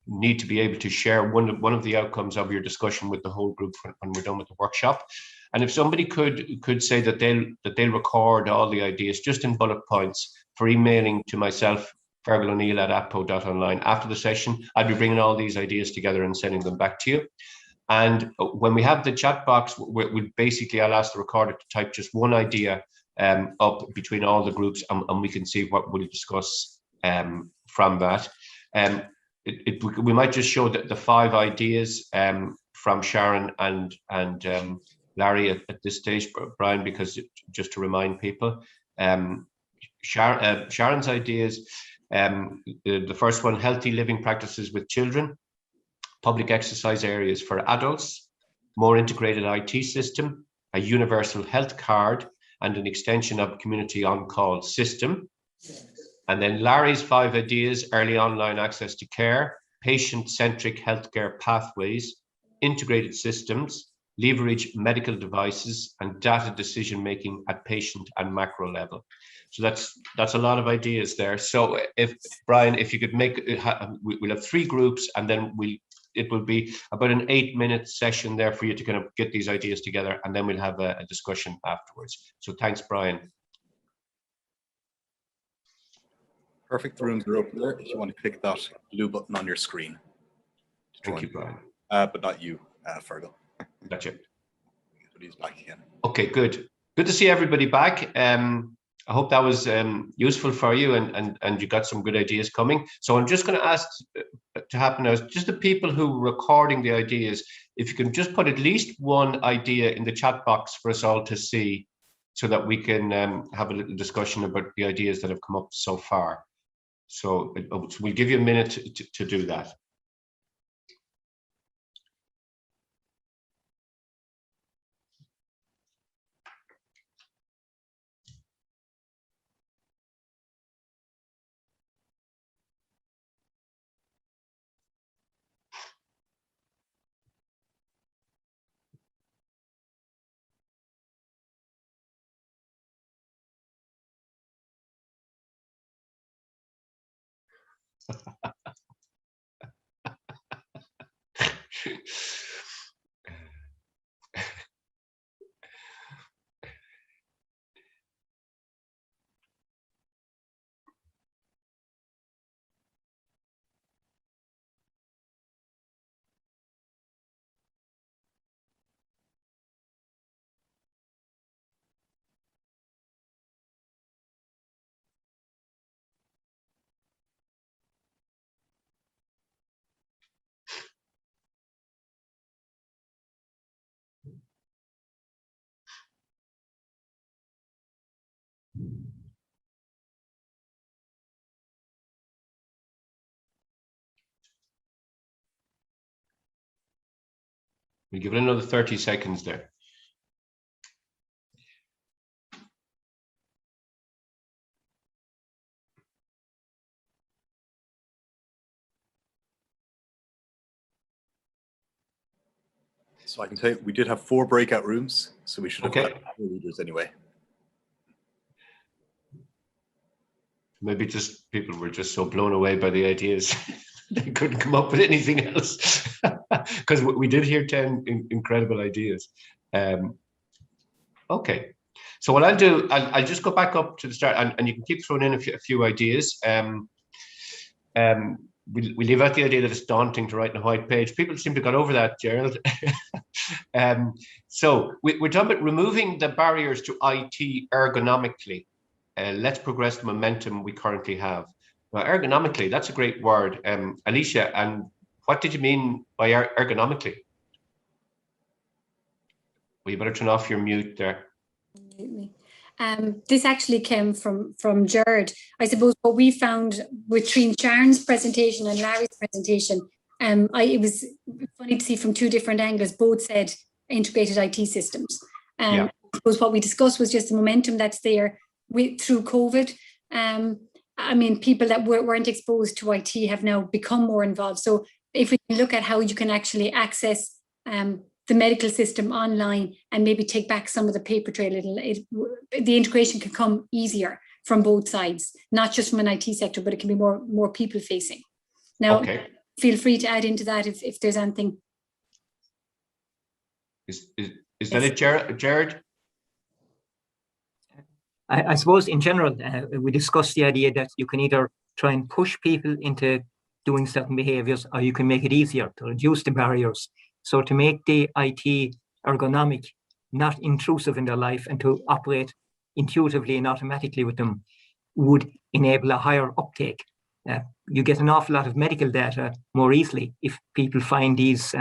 need to be able to share one of the outcomes of your discussion with the whole group when we're done with the workshop. And if somebody could say that they'll record all the ideas just in bullet points for emailing to myself, fergal@atpo.online. After the session, I'll be bringing all these ideas together and sending them back to you. And when we have the chat box, I'll ask the recorder to type just one idea up between all the groups, and we can see what we'll discuss from that. We might just show the 5 ideas from Sharon and Larry at this stage, Brian, because just to remind people, Sharon's ideas, the first one, healthy living practices with children, public exercise areas for adults, more integrated IT system, a universal health card, and an extension of community on-call system. And then Larry's 5 ideas, early online access to care, patient-centric healthcare pathways, integrated systems, leverage medical devices, and data decision-making at patient and macro level. So that's a lot of ideas there. So Brian, if you could we'll have 3 groups, and then it will be about an 8-minute session there for you to kind of get these ideas together, and then we'll have a discussion afterwards. So thanks, Brian. Perfect. The rooms are open there if you want to click that blue button on your screen. Thank you, Brian. But not you, Fergal. Gotcha. But he's back again. Okay, good. Good to see everybody back. I hope that was useful for you and you got some good ideas coming. So I'm just going to ask to happen now, just the people who are recording the ideas, if you can just put at least one idea in the chat box for us all to see, so that we can have a little discussion about the ideas that have come up so far. So we'll give you a minute to do that. We give it another 30 seconds there. So I can tell you, we did have 4 breakout rooms, so we should have Okay. had 4 leaders anyway. Maybe just people were just so blown away by the ideas they couldn't come up with anything else, because we did hear 10 incredible ideas. Okay, so what I'll do, I'll just go back up to the start, and you can keep throwing in a few ideas. We leave out the idea that it's daunting to write on a white page. People seem to have got over that, Gerald. So we're talking about removing the barriers to IT ergonomically. Let's progress the momentum we currently have. Now, ergonomically, that's a great word. Alicia, and what did you mean by ergonomically? Well, you better turn off your mute there. This actually came from Jared. I suppose what we found between Sharon's presentation and Larry's presentation, it was funny to see from 2 different angles. Both said integrated IT systems. Yeah. I suppose what we discussed was just the momentum that's there through COVID. I mean, people that weren't exposed to IT have now become more involved. So if we can look at how you can actually access the medical system online and maybe take back some of the paper trail, the integration can come easier from both sides, not just from an IT sector, but it can be more people facing. Now, okay. Feel free to add into that if there's anything. Is that it, Jared? I suppose in general, we discussed the idea that you can either try and push people into doing certain behaviors, or you can make it easier to reduce the barriers. So to make the IT ergonomic, not intrusive in their life, and to operate intuitively and automatically with them would enable a higher uptake. You get an awful lot of medical data more easily if people find these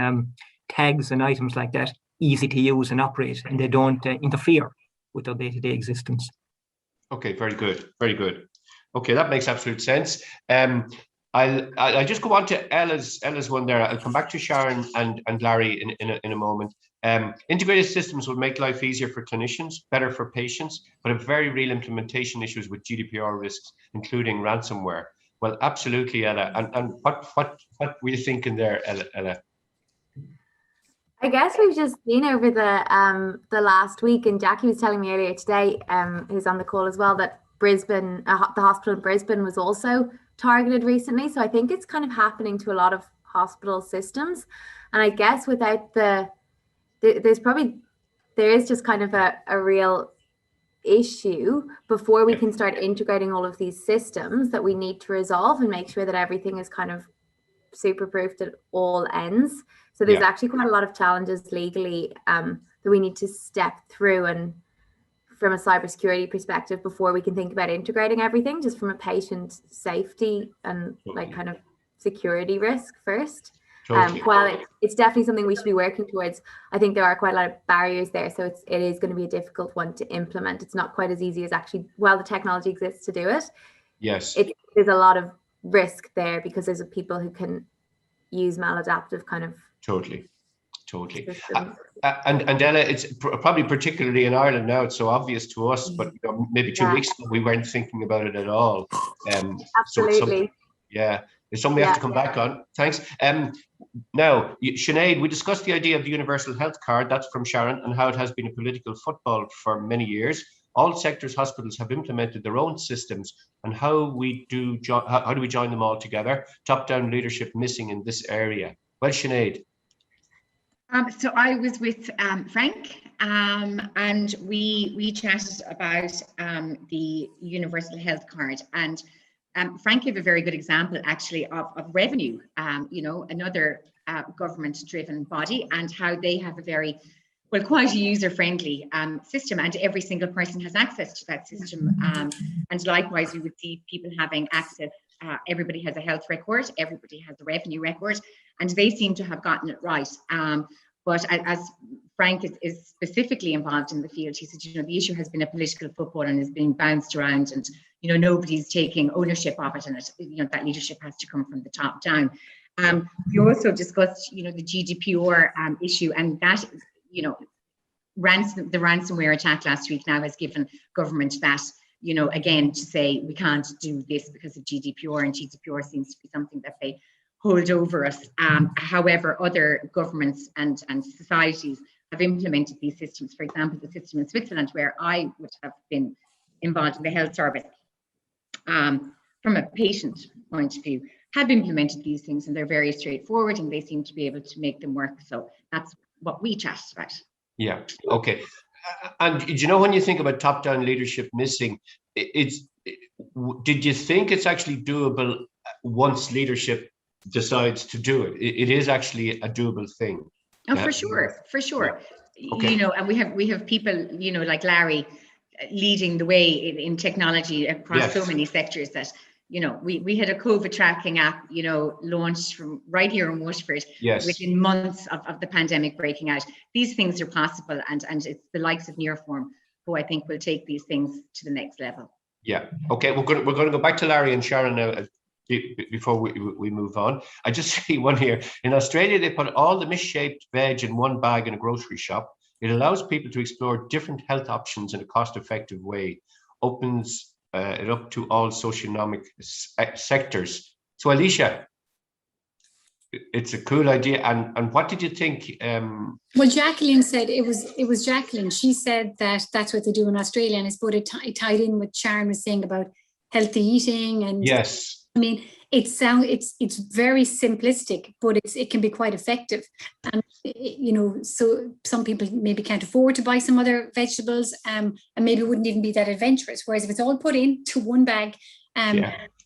tags and items like that easy to use and operate, and they don't interfere with their day-to-day existence. Okay, very good, very good. Okay, that makes absolute sense. I'll just go on to Ella's one there. I'll come back to Sharon and Larry in a moment. Integrated systems will make life easier for clinicians, better for patients, but have very real implementation issues with GDPR risks, including ransomware. Well, absolutely, Ella. And what were you thinking there, Ella? I guess we've just seen over the last week, and Jackie was telling me earlier today, who's on the call as well, that Brisbane, the hospital in Brisbane was also targeted recently. So I think it's kind of happening to a lot of hospital systems. And I guess without there is just kind of a real issue before we can start integrating all of these systems that we need to resolve and make sure that everything is kind of super proofed at all ends. So there's actually quite a lot of challenges legally that we need to step through, and from a cybersecurity perspective, before we can think about integrating everything, just from a patient safety and like kind of security risk first. While it's definitely something we should be working towards, I think there are quite a lot of barriers there. So it is going to be a difficult one to implement. It's not quite as easy as actually, while the technology exists to do it. Yes. There's a lot of risk there because there's people who can use maladaptive kind of. Totally. And Ella, it's probably particularly in Ireland now, it's so obvious to us, but maybe 2 weeks ago we weren't thinking about it at all. Absolutely. It's something we have to come back on. Thanks. Now, Sinead, we discussed the idea of the universal health card. That's from Sharon, and how it has been a political football for many years. all sectors, hospitals have implemented their own systems, and how do we join them all together? Top-down leadership missing in this area. Well, Sinead. So I was with Frank, and we chatted about the universal health card, and Frank gave a very good example actually of revenue, another government-driven body, and how they have a very quite user-friendly system, and every single person has access to that system. And likewise, we would see people having access. Everybody has a health record, everybody has a revenue record, and they seem to have gotten it right. But as Frank is specifically involved in the field, he said, the issue has been a political football and is being bounced around, and nobody's taking ownership of it, and that leadership has to come from the top down. We also discussed, the GDPR issue, and that, the ransomware attack last week now has given government that, again, to say we can't do this because of GDPR, and GDPR seems to be something that they hold over us. However, other governments and societies have implemented these systems. For example, the system in Switzerland, where I would have been involved in the health service, from a patient point of view, have implemented these things, and they're very straightforward, and they seem to be able to make them work. So that's what we chatted about. Yeah. Okay. And when you think about top-down leadership missing, did you think it's actually doable once leadership decides to do it? It is actually a doable thing. Oh, for sure. Yeah. Okay. And we have people, like Larry, leading the way in technology across so many sectors that, we had a COVID tracking app, launched from right here in Waterford within months of the pandemic breaking out. These things are possible, and it's the likes of Nearform who I think will take these things to the next level. Yeah. Okay. We're going to go back to Larry and Sharon now before we move on. I just see one here. In Australia, they put all the misshaped veg in one bag in a grocery shop. It allows people to explore different health options in a cost-effective way. Opens it up to all socioeconomic sectors. So, Alicia, it's a cool idea. And what did you think? Well, Jacqueline said it was Jacqueline. She said that that's what they do in Australia, and I suppose it tied in what Sharon was saying about healthy eating. And yes, I mean, it's very simplistic, but it can be quite effective. And so some people maybe can't afford to buy some other vegetables, and maybe wouldn't even be that adventurous. Whereas if it's all put into one bag,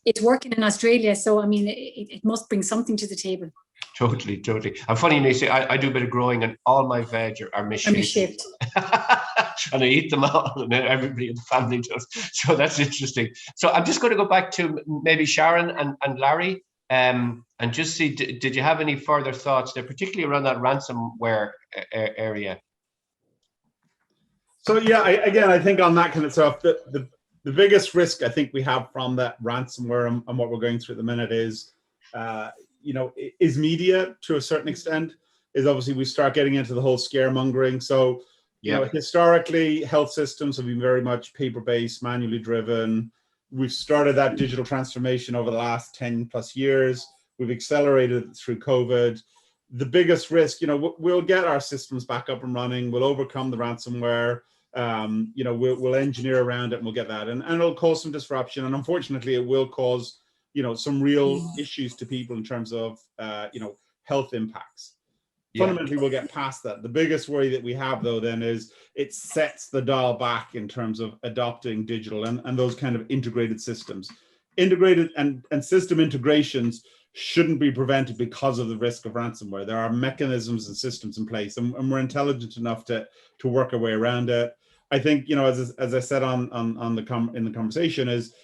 it's working in Australia. So I mean, it must bring something to the table. Totally. And funny, you say I do a bit of growing, and all my veg are misshaped. And I eat them all, and everybody in the family does. So that's interesting. So I'm just going to go back to maybe Sharon and Larry, and just see, did you have any further thoughts there, particularly around that ransomware area? So yeah, I think on that kind of stuff, the biggest risk I think we have from that ransomware and what we're going through at the minute is, is media to a certain extent. Is obviously we start getting into the whole scaremongering. So historically, health systems have been very much paper-based, manually driven. We've started that digital transformation over the last 10 plus years. We've accelerated it through COVID. The biggest risk, we'll get our systems back up and running. We'll overcome the ransomware. We'll engineer around it, and we'll get that. And it'll cause some disruption. And unfortunately, it will cause, some real issues to people in terms of, health impacts. Fundamentally, we'll get past that. The biggest worry that we have, though, then is it sets the dial back in terms of adopting digital and those kind of integrated systems. Integrated and system integrations shouldn't be prevented because of the risk of ransomware. There are mechanisms and systems in place, and we're intelligent enough to work our way around it. I think, as I said in the conversation is,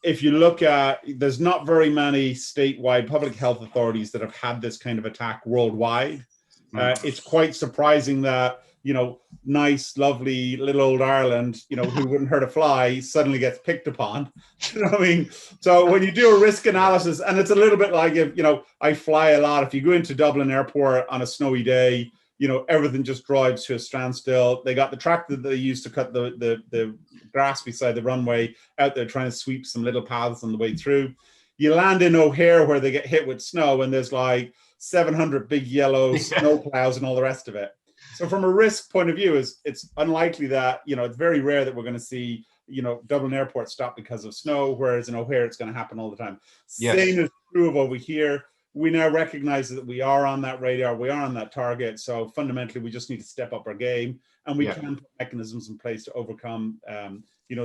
if you look at, there's not very many statewide public health authorities that have had this kind of attack worldwide. It's quite surprising that, nice, lovely little old Ireland, who wouldn't hurt a fly, suddenly gets picked upon. You know what I mean? So when you do a risk analysis, and it's a little bit like if, I fly a lot. If you go into Dublin Airport on a snowy day, everything just drives to a standstill. They got the tractor that they use to cut the grass beside the runway out there trying to sweep some little paths on the way through. You land in O'Hare where they get hit with snow, and there's like 700 big yellow snow plows and all the rest of it. So from a risk point of view, it's unlikely that, it's very rare that we're going to see, Dublin Airport stop because of snow, whereas in O'Hare it's going to happen all the time. Yes. Same is true of over here. We now recognize that we are on that radar, we are on that target. So fundamentally, we just need to step up our game, and we can put mechanisms in place to overcome,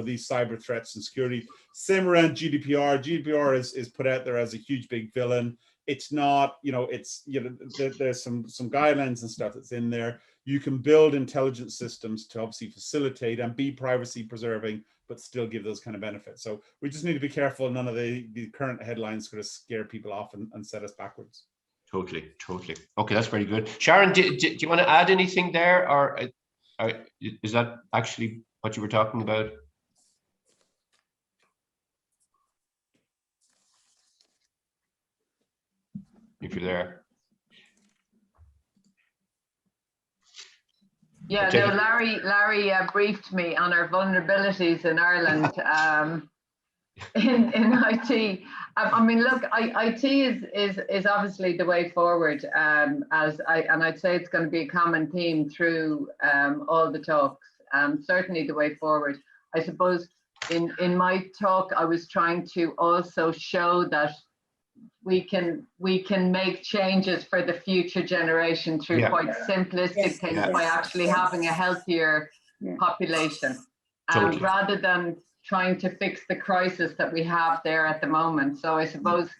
these cyber threats and security. Same around GDPR. GDPR is put out there as a huge big villain. It's not, there's some guidelines and stuff that's in there. You can build intelligent systems to obviously facilitate and be privacy preserving, but still give those kind of benefits. So we just need to be careful none of the current headlines sort of scare people off and set us backwards. Totally. Okay, that's very good. Sharon, do you want to add anything there, or is that actually what you were talking about? If you're there. Yeah, no, Larry briefed me on our vulnerabilities in Ireland in IT. I mean, look, IT is obviously the way forward, and I'd say it's going to be a common theme through all the talks. Certainly the way forward. I suppose in my talk, I was trying to also show that we can make changes for the future generation through quite simplistic things by actually having a healthier population, rather than trying to fix the crisis that we have there at the moment. So I suppose,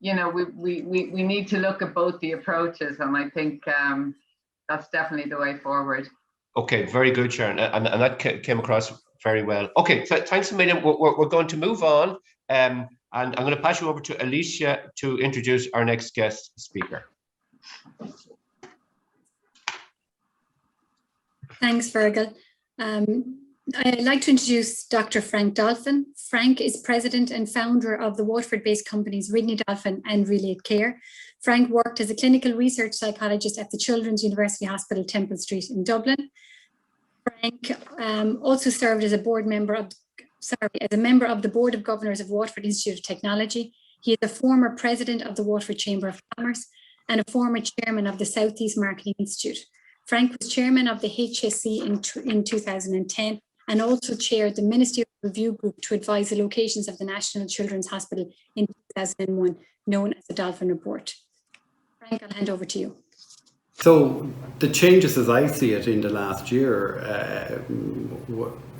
we need to look at both the approaches, and I think that's definitely the way forward. Okay, very good, Sharon, and that came across very well. Okay, so thanks a million. We're going to move on. And I'm going to pass you over to Alicia to introduce our next guest speaker. Thanks, Fergal. I'd like to introduce Dr. Frank Dolphin. Frank is president and founder of the Waterford-based companies Ridney Dolphin and Relate Care. Frank worked as a clinical research psychologist at the Children's University Hospital, Temple Street in Dublin. Frank also served as a member of the Board of Governors of Waterford Institute of Technology. He is a former president of the Waterford Chamber of Commerce and a former chairman of the Southeast Marketing Institute. Frank was chairman of the HSC in 2010 and also chaired the Ministerial Review Group to advise the locations of the National Children's Hospital in 2001, known as the Dolphin Report. Frank, I'll hand over to you. So the changes as I see it in the last year,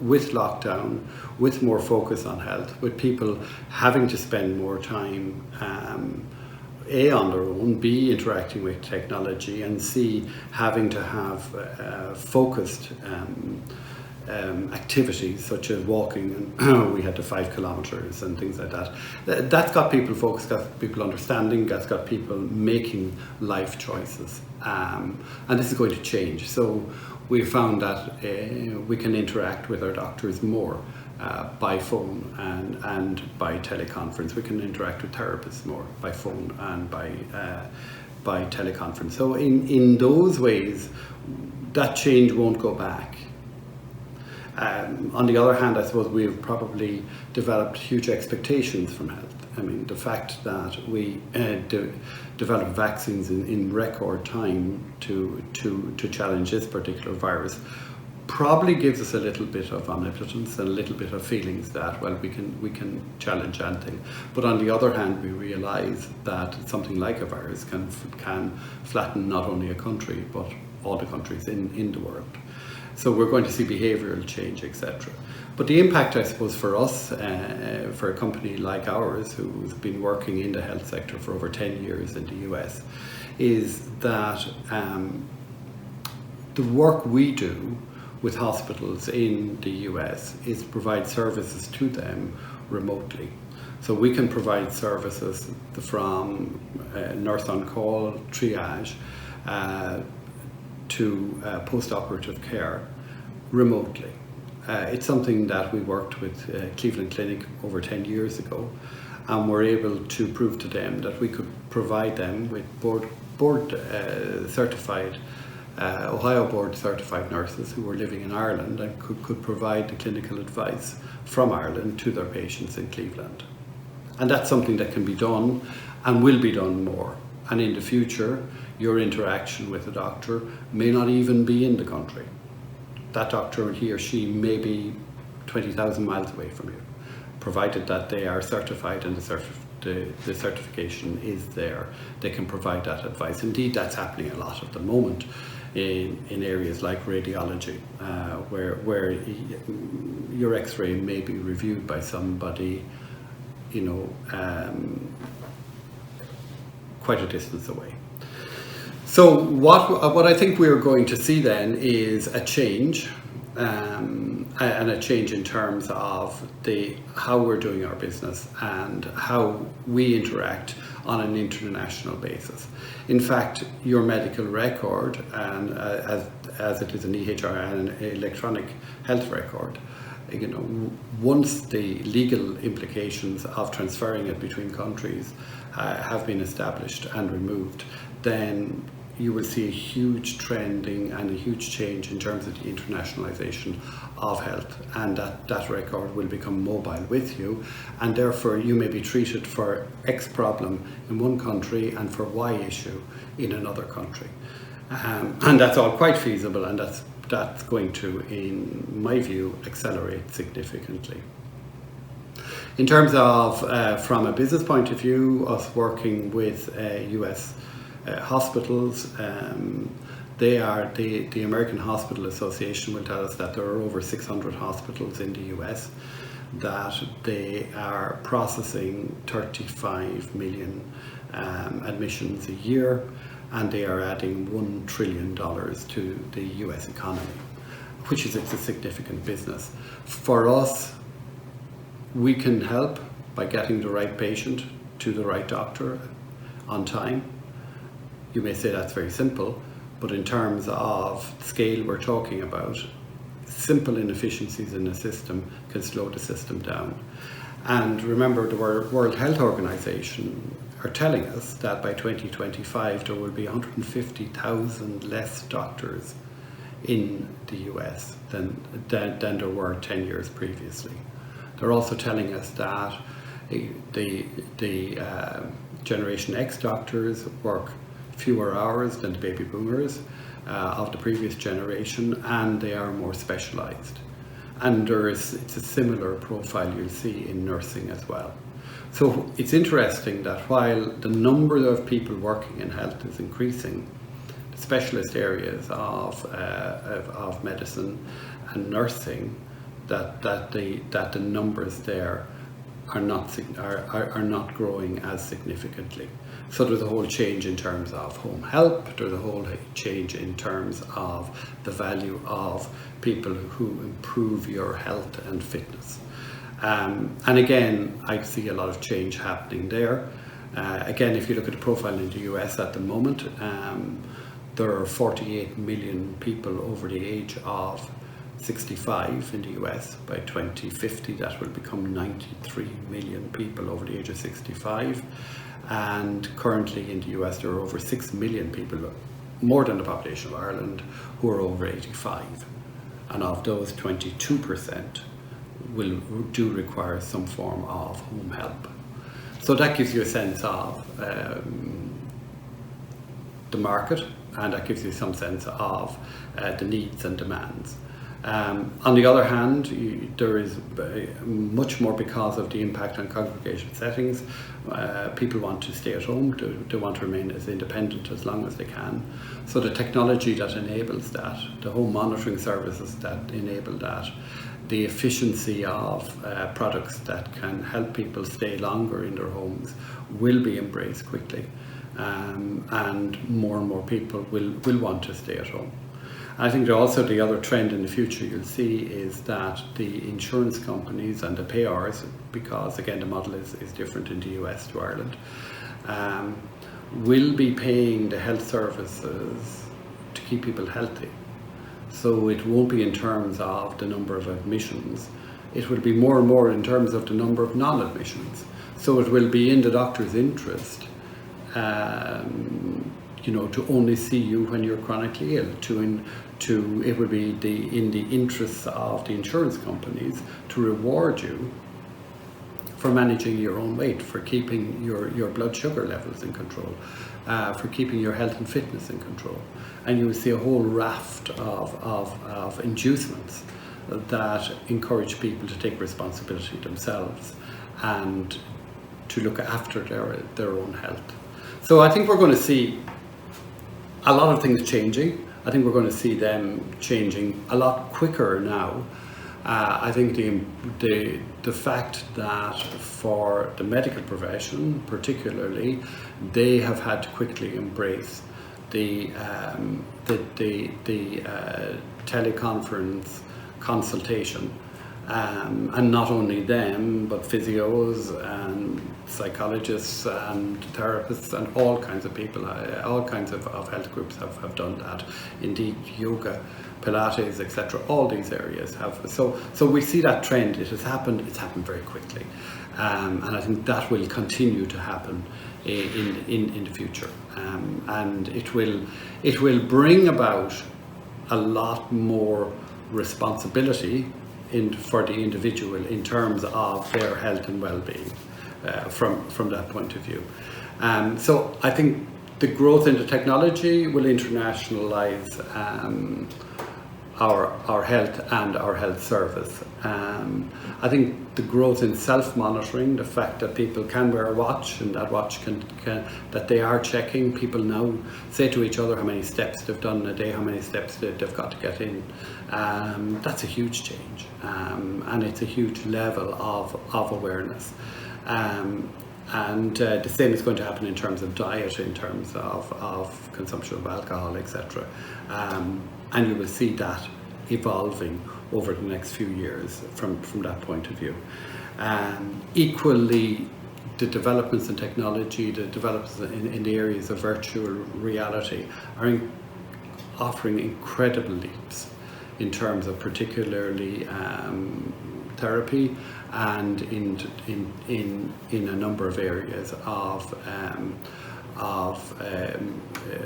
with lockdown, with more focus on health, with people having to spend more time, A, on their own, B, interacting with technology, and C, having to have focused activities such as walking, and we had the 5 kilometers and things like that. That's got people focused, got people understanding, that's got people making life choices. And this is going to change. So we found that we can interact with our doctors more by phone and by teleconference. We can interact with therapists more by phone and by teleconference. So in those ways, that change won't go back. On the other hand, I suppose we've probably developed huge expectations from health. I mean, the fact that we developed vaccines in record time to challenge this particular virus probably gives us a little bit of omnipotence and a little bit of feelings that, well, we can challenge anything. But on the other hand, we realise that something like a virus can flatten not only a country but all the countries in the world. So we're going to see behavioural change, etc. But the impact, I suppose, for us, for a company like ours, who's been working in the health sector for over 10 years in the US, is that the work we do with hospitals in the US is provide services to them remotely. So we can provide services from nurse on call, triage, to post-operative care remotely. It's something that we worked with Cleveland Clinic over 10 years ago, and we're able to prove to them that we could provide them with board certified, Ohio board certified nurses who were living in Ireland and could provide the clinical advice from Ireland to their patients in Cleveland. And that's something that can be done and will be done more. And in the future, your interaction with a doctor may not even be in the country. That doctor, he or she, may be 20,000 miles away from you, provided that they are certified and the certification is there. They can provide that advice. Indeed, that's happening a lot at the moment in areas like radiology, where your X-ray may be reviewed by somebody, you know, quite a distance away. So what I think we're going to see then is a change, and a change in terms of how we're doing our business and how we interact on an international basis. In fact, your medical record, and as it is an EHR and an electronic health record, you know, once the legal implications of transferring it between countries have been established and removed, then you will see a huge trending and a huge change in terms of the internationalization of health, and that record will become mobile with you, and therefore you may be treated for X problem in one country and for Y issue in another country. And that's all quite feasible, and that's going to, in my view, accelerate significantly. In terms of, from a business point of view, us working with US hospitals, the American Hospital Association will tell us that there are over 600 hospitals in the US, that they are processing 35 million admissions a year, and they are adding $1 trillion to the US economy, which is a significant business. For us, we can help by getting the right patient to the right doctor on time. You may say that's very simple, but in terms of scale we're talking about, simple inefficiencies in the system can slow the system down. And remember, the World Health Organization are telling us that by 2025 there will be 150,000 less doctors in the US than there were 10 years previously. They're also telling us that the Generation X doctors work fewer hours than the baby boomers of the previous generation, and they are more specialized. And it's a similar profile you'll see in nursing as well. So it's interesting that while the number of people working in health is increasing, the specialist areas of medicine and nursing, that the numbers there are not growing as significantly. So there's a whole change in terms of home help, there's a whole change in terms of the value of people who improve your health and fitness. And again, I see a lot of change happening there. Again, if you look at the profile in the US at the moment, there are 48 million people over the age of 65 in the US. By 2050, that will become 93 million people over the age of 65. And currently in the US, there are over 6 million people, more than the population of Ireland, who are over 85. And of those, 22% do require some form of home help. So that gives you a sense of the market, and that gives you some sense of the needs and demands. On the other hand, there is much more because of the impact on congregation settings. People want to stay at home, they want to remain as independent as long as they can. So the technology that enables that, the home monitoring services that enable that, the efficiency of products that can help people stay longer in their homes will be embraced quickly. And more people will want to stay at home. I think also the other trend in the future you'll see is that the insurance companies and the payers, because again the model is different in the US to Ireland, will be paying the health services to keep people healthy. So it won't be in terms of the number of admissions, it will be more and more in terms of the number of non-admissions. So it will be in the doctor's interest to only see you when you're chronically ill. It would be in the interests of the insurance companies to reward you for managing your own weight, for keeping your blood sugar levels in control, for keeping your health and fitness in control. And you will see a whole raft of inducements that encourage people to take responsibility themselves and to look after their own health. So I think we're going to see a lot of things changing. I think we're going to see them changing a lot quicker now. I think the fact that for the medical profession particularly, they have had to quickly embrace the teleconference consultation, and not only them, but physios and psychologists and therapists and all kinds of people, all kinds of health groups have done that. Indeed, yoga, Pilates, etc. All these areas have. So we see that trend. It has happened. It's happened very quickly, and I think that will continue to happen in the future, and it will bring about a lot more responsibility for the individual in terms of their health and well-being from that point of view. So I think the growth in the technology will internationalize our health and our health service. I think the growth in self-monitoring, the fact that people can wear a watch and that watch can that they are checking, people now say to each other how many steps they've done in a day, how many steps they've got to get in. That's a huge change, and it's a huge level of awareness. And the same is going to happen in terms of diet, in terms of consumption of alcohol, etc. And you will see that evolving over the next few years from that point of view. Equally, the developments in technology, the developments in the areas of virtual reality are offering incredible leaps in terms of particularly therapy and in a number of areas of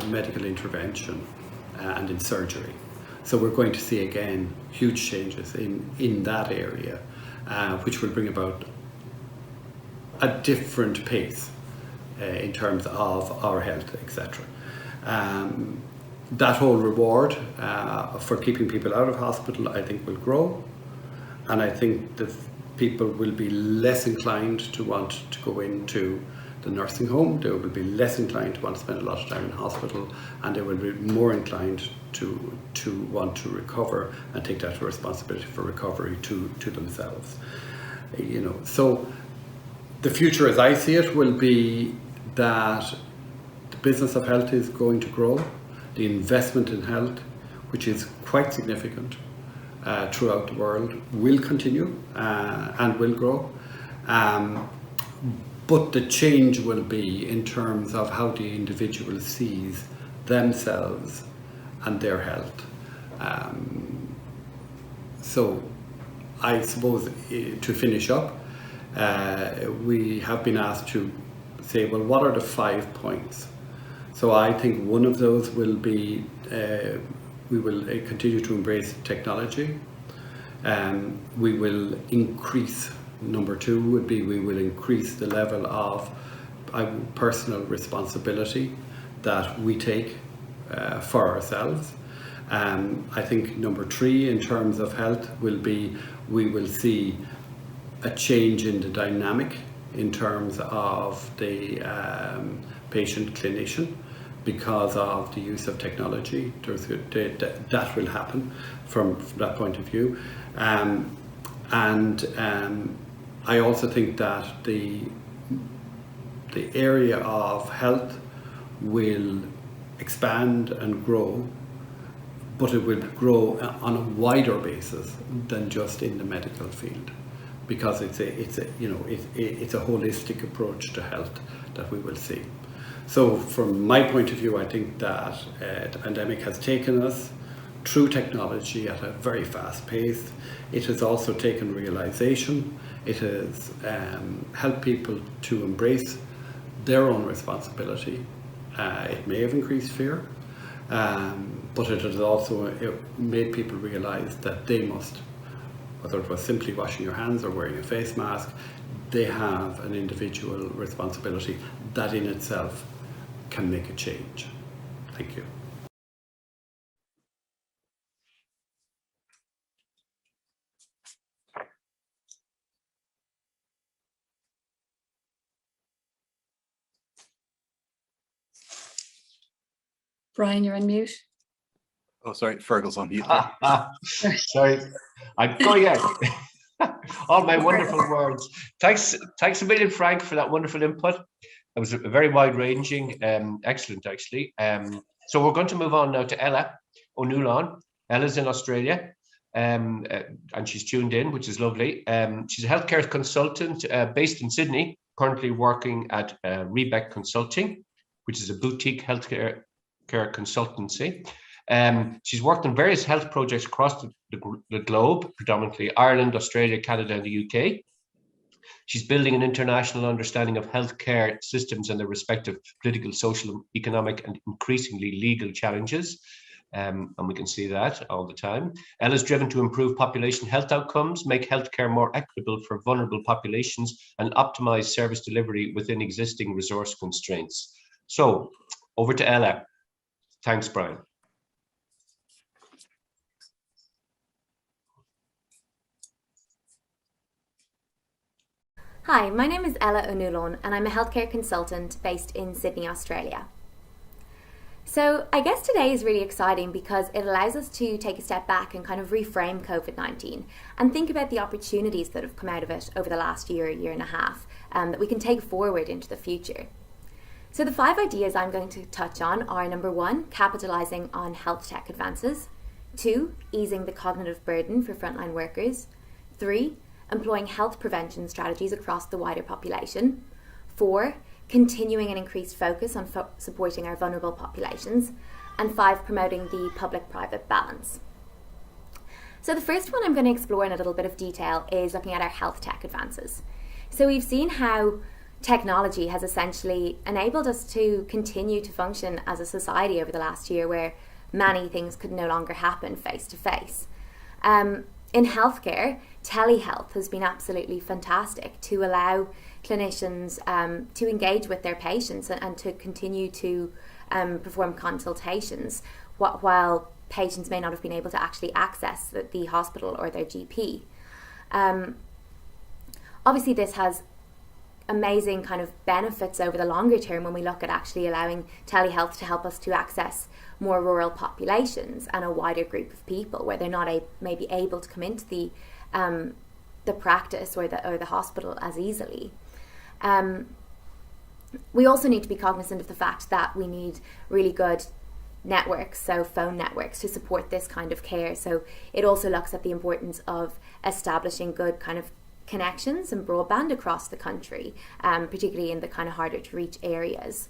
medical intervention and in surgery. So we're going to see again huge changes in that area, which will bring about a different pace in terms of our health, etc. That whole reward for keeping people out of hospital, I think, will grow, and I think that people will be less inclined to want to go into the nursing home. They will be less inclined to want to spend a lot of time in hospital, and they will be more inclined to want to recover and take that responsibility for recovery to themselves. You know, so the future, as I see it, will be that the business of health is going to grow. The investment in health, which is quite significant throughout the world, will continue and will grow. But the change will be in terms of how the individual sees themselves and their health. So I suppose to finish up, we have been asked to say, well, what are the 5 points? So I think one of those will be, we will continue to embrace technology. We will increase, number 2 would be, we will increase the level of personal responsibility that we take for ourselves. I think number 3 in terms of health will be, we will see a change in the dynamic in terms of the patient-clinician because of the use of technology. That will happen from that point of view. I also think that the area of health will expand and grow, but it will grow on a wider basis than just in the medical field, because it's a holistic approach to health that we will see. So from my point of view, I think that the pandemic has taken us through technology at a very fast pace. It has also taken realization. It has helped people to embrace their own responsibility. It may have increased fear, but it has also made people realize that they must whether it was simply washing your hands or wearing a face mask, they have an individual responsibility that in itself can make a change. Thank you. Brian, you're on mute. Oh, sorry, Fergal's on mute. Sorry, I'm going out. All my wonderful words. Thanks a million, Frank, for that wonderful input. It was a very wide-ranging, excellent, actually. So we're going to move on now to Ella O'Neill. Ella's in Australia, and she's tuned in, which is lovely. She's a healthcare consultant based in Sydney, currently working at Rebec Consulting, which is a boutique healthcare consultancy. She's worked on various health projects across the globe, predominantly Ireland, Australia, Canada, and the UK. She's building an international understanding of healthcare systems and their respective political, social, economic, and increasingly legal challenges. And we can see that all the time. Ella's driven to improve population health outcomes, make healthcare more equitable for vulnerable populations, and optimize service delivery within existing resource constraints. So, over to Ella. Thanks, Brian. Hi, my name is Ella O'Neill and I'm a healthcare consultant based in Sydney, Australia. So I guess today is really exciting because it allows us to take a step back and kind of reframe COVID-19 and think about the opportunities that have come out of it over the last year and a half that we can take forward into the future. So the 5 ideas I'm going to touch on are: number 1, capitalising on health tech advances; 2, easing the cognitive burden for frontline workers; 3, employing health prevention strategies across the wider population; 4, continuing an increased focus on supporting our vulnerable populations; and 5, promoting the public-private balance. So the first one I'm going to explore in a little bit of detail is looking at our health tech advances. So we've seen how technology has essentially enabled us to continue to function as a society over the last year, where many things could no longer happen face to face. In healthcare, telehealth has been absolutely fantastic to allow clinicians to engage with their patients and to continue to perform consultations while patients may not have been able to actually access the hospital or their GP. Obviously, this has amazing kind of benefits over the longer term when we look at actually allowing telehealth to help us to access more rural populations and a wider group of people where they're not maybe able to come into the practice or the hospital as easily. We also need to be cognizant of the fact that we need really good networks, so phone networks, to support this kind of care. So it also looks at the importance of establishing good kind of connections and broadband across the country, particularly in the kind of harder to reach areas.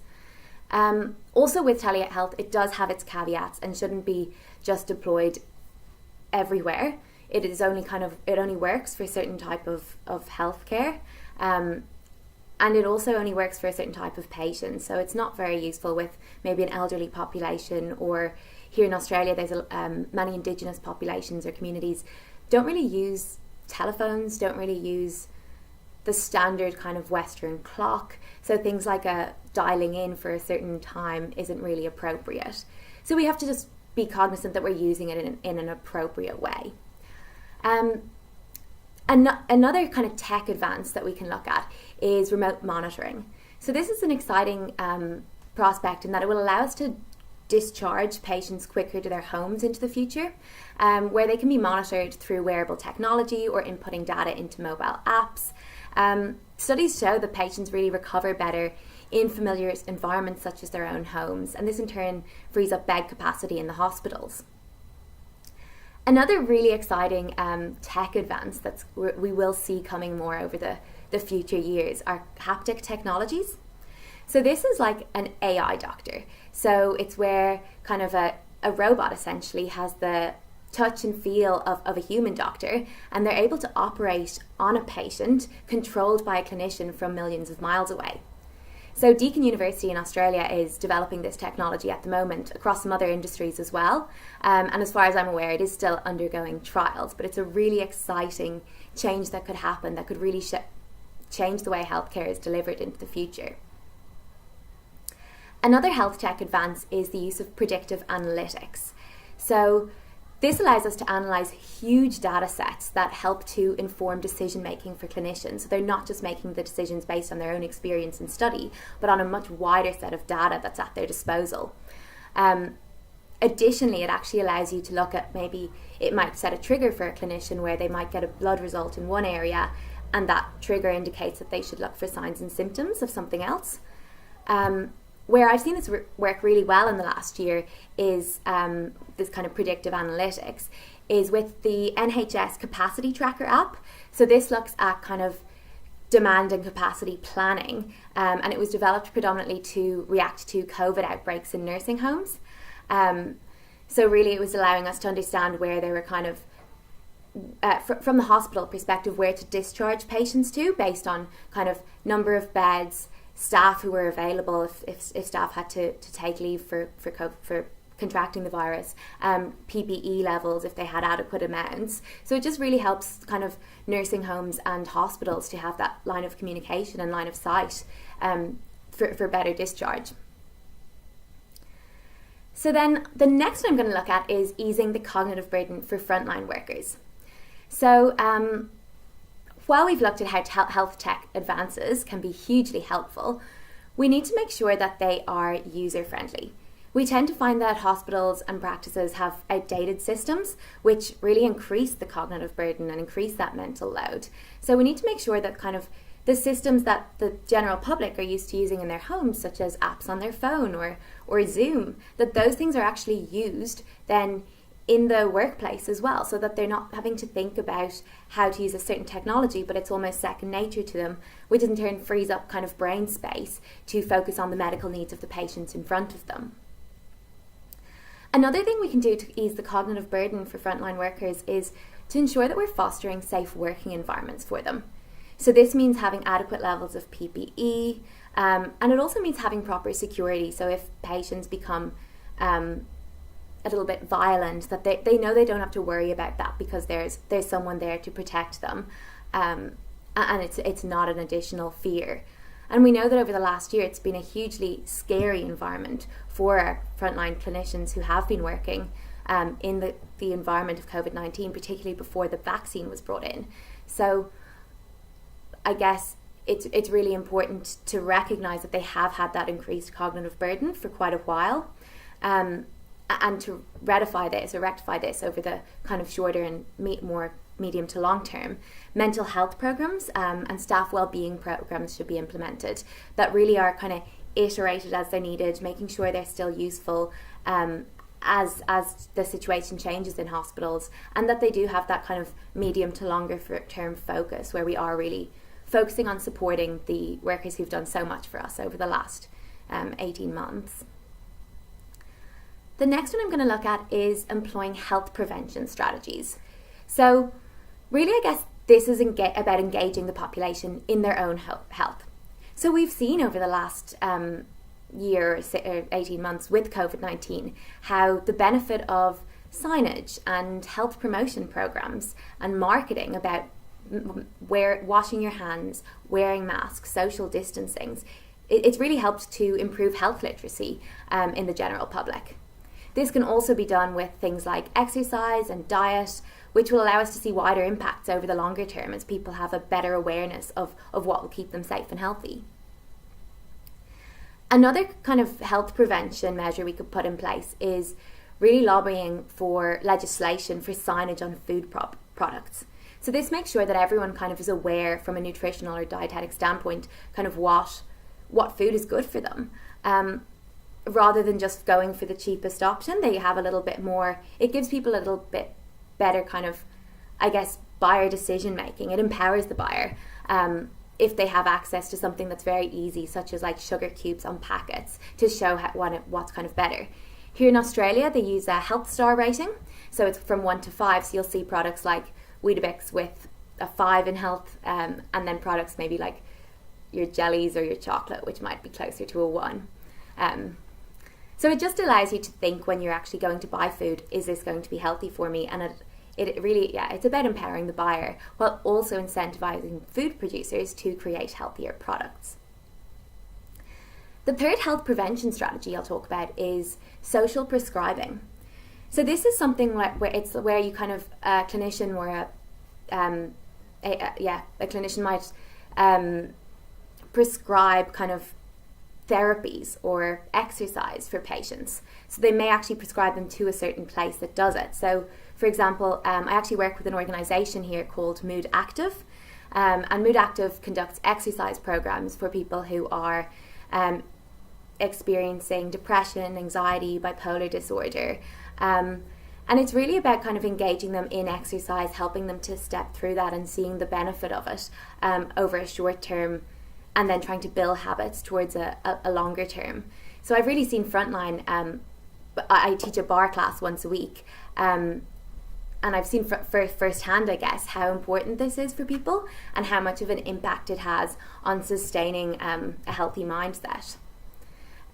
Also with telehealth, it does have its caveats and shouldn't be just deployed everywhere. It only works for a certain type of healthcare, and it also only works for a certain type of patient. So it's not very useful with maybe an elderly population, or here in Australia, there's many Indigenous populations or communities don't really use telephones, don't really use the standard kind of Western clock. So things like dialing in for a certain time isn't really appropriate. So we have to just be cognizant that we're using it in an appropriate way. Another kind of tech advance that we can look at is remote monitoring. So this is an exciting prospect in that it will allow us to discharge patients quicker to their homes into the future, where they can be monitored through wearable technology or inputting data into mobile apps. Studies show that patients really recover better in familiar environments such as their own homes, and this in turn frees up bed capacity in the hospitals. Another really exciting tech advance that we will see coming more over the future years are haptic technologies. So this is like an AI doctor. So it's where kind of a robot essentially has the touch and feel of a human doctor, and they're able to operate on a patient controlled by a clinician from millions of miles away. So Deakin University in Australia is developing this technology at the moment across some other industries as well. And as far as I'm aware, it is still undergoing trials, but it's a really exciting change that could happen, that could really change the way healthcare is delivered into the future. Another health tech advance is the use of predictive analytics. So this allows us to analyse huge data sets that help to inform decision making for clinicians. So they're not just making the decisions based on their own experience and study, but on a much wider set of data that's at their disposal. Additionally, it actually allows you to look at, maybe it might set a trigger for a clinician where they might get a blood result in one area, and that trigger indicates that they should look for signs and symptoms of something else. Where I've seen this work really well in the last year is this kind of predictive analytics, is with the NHS Capacity Tracker app. So this looks at kind of demand and capacity planning, and it was developed predominantly to react to COVID outbreaks in nursing homes. So really it was allowing us to understand where there were kind of, from the hospital perspective, where to discharge patients to based on kind of number of beds, staff who were available if staff had to take leave for contracting the virus, PPE levels if they had adequate amounts. So it just really helps kind of nursing homes and hospitals to have that line of communication and line of sight for better discharge. So then the next one I'm going to look at is easing the cognitive burden for frontline workers. So while we've looked at how health tech advances can be hugely helpful, we need to make sure that they are user-friendly. We tend to find that hospitals and practices have outdated systems, which really increase the cognitive burden and increase that mental load. So we need to make sure that kind of the systems that the general public are used to using in their homes, such as apps on their phone or Zoom, that those things are actually used then in the workplace as well, so that they're not having to think about how to use a certain technology, but it's almost second nature to them, which in turn frees up kind of brain space to focus on the medical needs of the patients in front of them. Another thing we can do to ease the cognitive burden for frontline workers is to ensure that we're fostering safe working environments for them. So this means having adequate levels of PPE, and it also means having proper security. So if patients become a little bit violent, that they know they don't have to worry about that because there's someone there to protect them, and it's not an additional fear. And we know that over the last year it's been a hugely scary environment for our frontline clinicians who have been working in the environment of COVID-19, particularly before the vaccine was brought in. So I guess it's really important to recognise that they have had that increased cognitive burden for quite a while, and to rectify this over the kind of shorter and more medium to long term. Mental health programs and staff wellbeing programs should be implemented that really are kind of iterated as they're needed, making sure they're still useful as the situation changes in hospitals, and that they do have that kind of medium to longer term focus where we are really focusing on supporting the workers who've done so much for us over the last 18 months. The next one I'm going to look at is employing health prevention strategies. So really, I guess this is about engaging the population in their own health. So we've seen over the last year or 18 months with COVID-19 how the benefit of signage and health promotion programs and marketing about washing your hands, wearing masks, social distancing, it's really helped to improve health literacy in the general public. This can also be done with things like exercise and diet, which will allow us to see wider impacts over the longer term as people have a better awareness of what will keep them safe and healthy. Another kind of health prevention measure we could put in place is really lobbying for legislation for signage on food products. So this makes sure that everyone kind of is aware from a nutritional or dietetic standpoint kind of what food is good for them. Rather than just going for the cheapest option, they have a little bit more, it gives people a little bit better kind of, I guess, buyer decision making. It empowers the buyer if they have access to something that's very easy, such as like sugar cubes on packets, to show what's kind of better. Here in Australia, they use a health star rating. So it's from 1 to 5. So you'll see products like Weetabix with a 5 in health, and then products maybe like your jellies or your chocolate, which might be closer to a 1. So it just allows you to think when you're actually going to buy food, is this going to be healthy for me? And it really, it's about empowering the buyer while also incentivizing food producers to create healthier products. The third health prevention strategy I'll talk about is social prescribing. So this is something where you kind of, a clinician or a clinician might prescribe kind of therapies or exercise for patients. So they may actually prescribe them to a certain place that does it. So for example, I actually work with an organisation here called Mood Active, and Mood Active conducts exercise programs for people who are experiencing depression, anxiety, bipolar disorder. And it's really about kind of engaging them in exercise, helping them to step through that and seeing the benefit of it over a short term, and then trying to build habits towards a longer term. So I've really seen frontline, I teach a bar class once a week, and I've seen firsthand, I guess, how important this is for people and how much of an impact it has on sustaining a healthy mindset.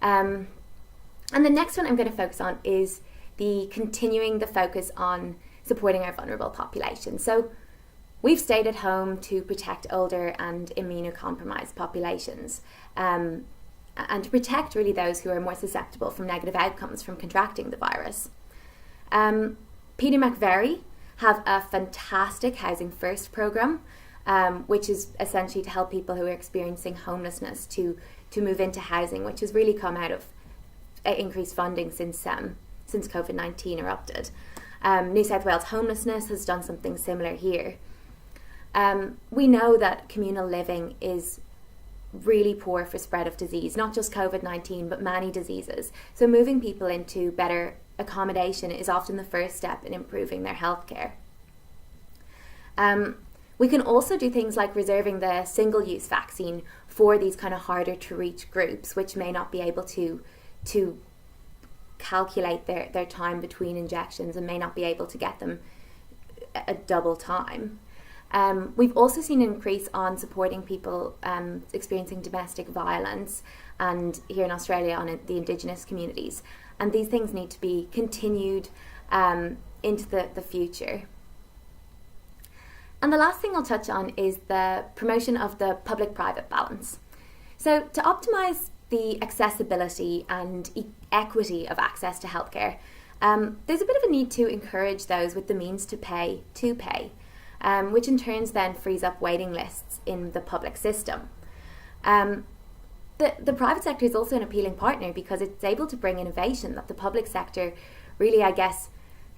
And the next one I'm going to focus on is continuing the focus on supporting our vulnerable population. So we've stayed at home to protect older and immunocompromised populations, and to protect really those who are more susceptible from negative outcomes from contracting the virus. Peter McVerry have a fantastic Housing First programme, which is essentially to help people who are experiencing homelessness to move into housing, which has really come out of increased funding since COVID-19 erupted. New South Wales Homelessness has done something similar here. We know that communal living is really poor for spread of disease, not just COVID-19, but many diseases. So moving people into better accommodation is often the first step in improving their healthcare. We can also do things like reserving the single-use vaccine for these kind of harder to reach groups, which may not be able to calculate their time between injections and may not be able to get them a double time. We've also seen an increase on supporting people experiencing domestic violence, and here in Australia on the Indigenous communities. And these things need to be continued into the future. And the last thing I'll touch on is the promotion of the public-private balance. So to optimise the accessibility and equity of access to healthcare, there's a bit of a need to encourage those with the means to pay, which in turn then frees up waiting lists in the public system. The private sector is also an appealing partner because it's able to bring innovation that the public sector really, I guess,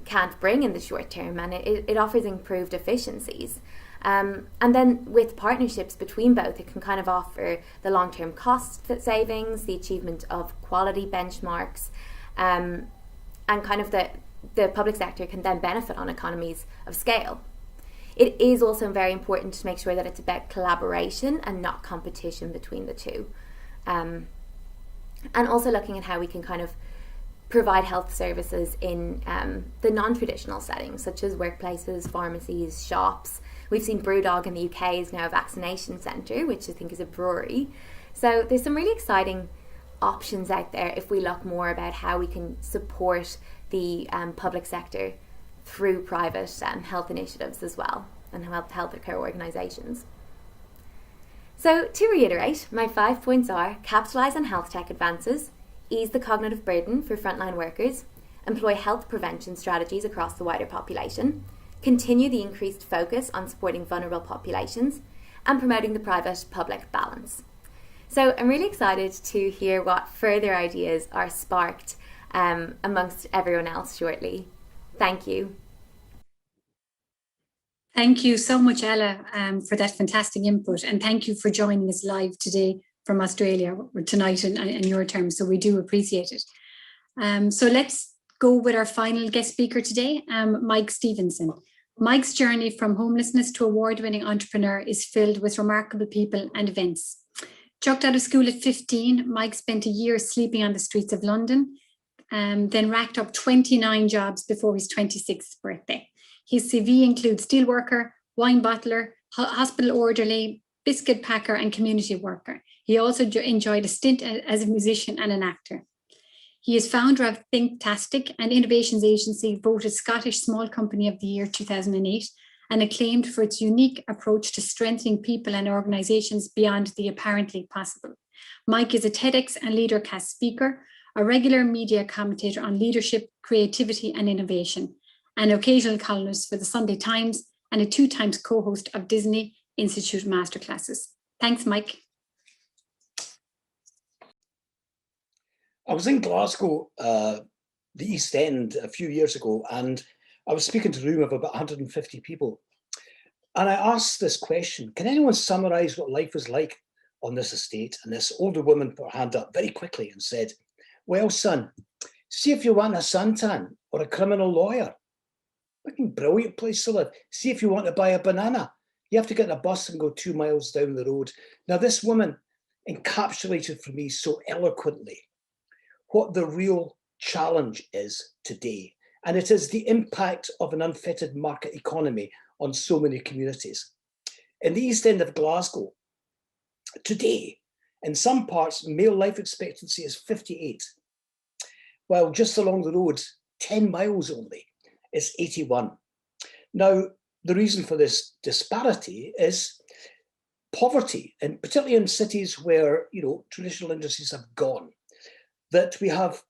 can't bring in the short term, and it offers improved efficiencies. And then with partnerships between both, it can kind of offer the long-term cost savings, the achievement of quality benchmarks, and kind of the public sector can then benefit on economies of scale. It is also very important to make sure that it's about collaboration and not competition between the two. And also looking at how we can kind of provide health services in the non-traditional settings, such as workplaces, pharmacies, shops. We've seen Brewdog in the UK is now a vaccination centre, which I think is a brewery. So there's some really exciting options out there if we look more about how we can support the public sector through private health initiatives as well, and healthcare organisations. So to reiterate, my 5 points are: capitalise on health tech advances, ease the cognitive burden for frontline workers, employ health prevention strategies across the wider population, continue the increased focus on supporting vulnerable populations, and promoting the private-public balance. So I'm really excited to hear what further ideas are sparked amongst everyone else shortly. Thank you. Thank you so much, Ella, for that fantastic input. And thank you for joining us live today from Australia, or tonight in your terms. So we do appreciate it. So let's go with our final guest speaker today, Mike Stevenson. Mike's journey from homelessness to award-winning entrepreneur is filled with remarkable people and events. Chucked out of school at 15, Mike spent a year sleeping on the streets of London, then racked up 29 jobs before his 26th birthday. His CV includes steelworker, wine bottler, hospital orderly, biscuit packer and community worker. He also enjoyed a stint as a musician and an actor. He is founder of Thinktastic, an innovations agency voted Scottish Small Company of the Year 2008 and acclaimed for its unique approach to strengthening people and organizations beyond the apparently possible. Mike is a TEDx and LeaderCast speaker, a regular media commentator on leadership, creativity, and innovation, an occasional columnist for the Sunday Times, and a 2-time co-host of Disney Institute Masterclasses. Thanks, Mike. I was in Glasgow, the East End, a few years ago, and I was speaking to a room of about 150 people. And I asked this question: can anyone summarize what life was like on this estate? And this older woman put her hand up very quickly and said, well, son, see if you want a suntan or a criminal lawyer. Fucking brilliant place to live. See if you want to buy a banana. You have to get a bus and go 2 miles down the road. Now, this woman encapsulated for me so eloquently what the real challenge is today. And it is the impact of an unfettered market economy on so many communities. In the East End of Glasgow, today, in some parts, male life expectancy is 58, while just along the road, 10 miles only, is 81. Now, the reason for this disparity is poverty, and particularly in cities where, you know, traditional industries have gone, that we have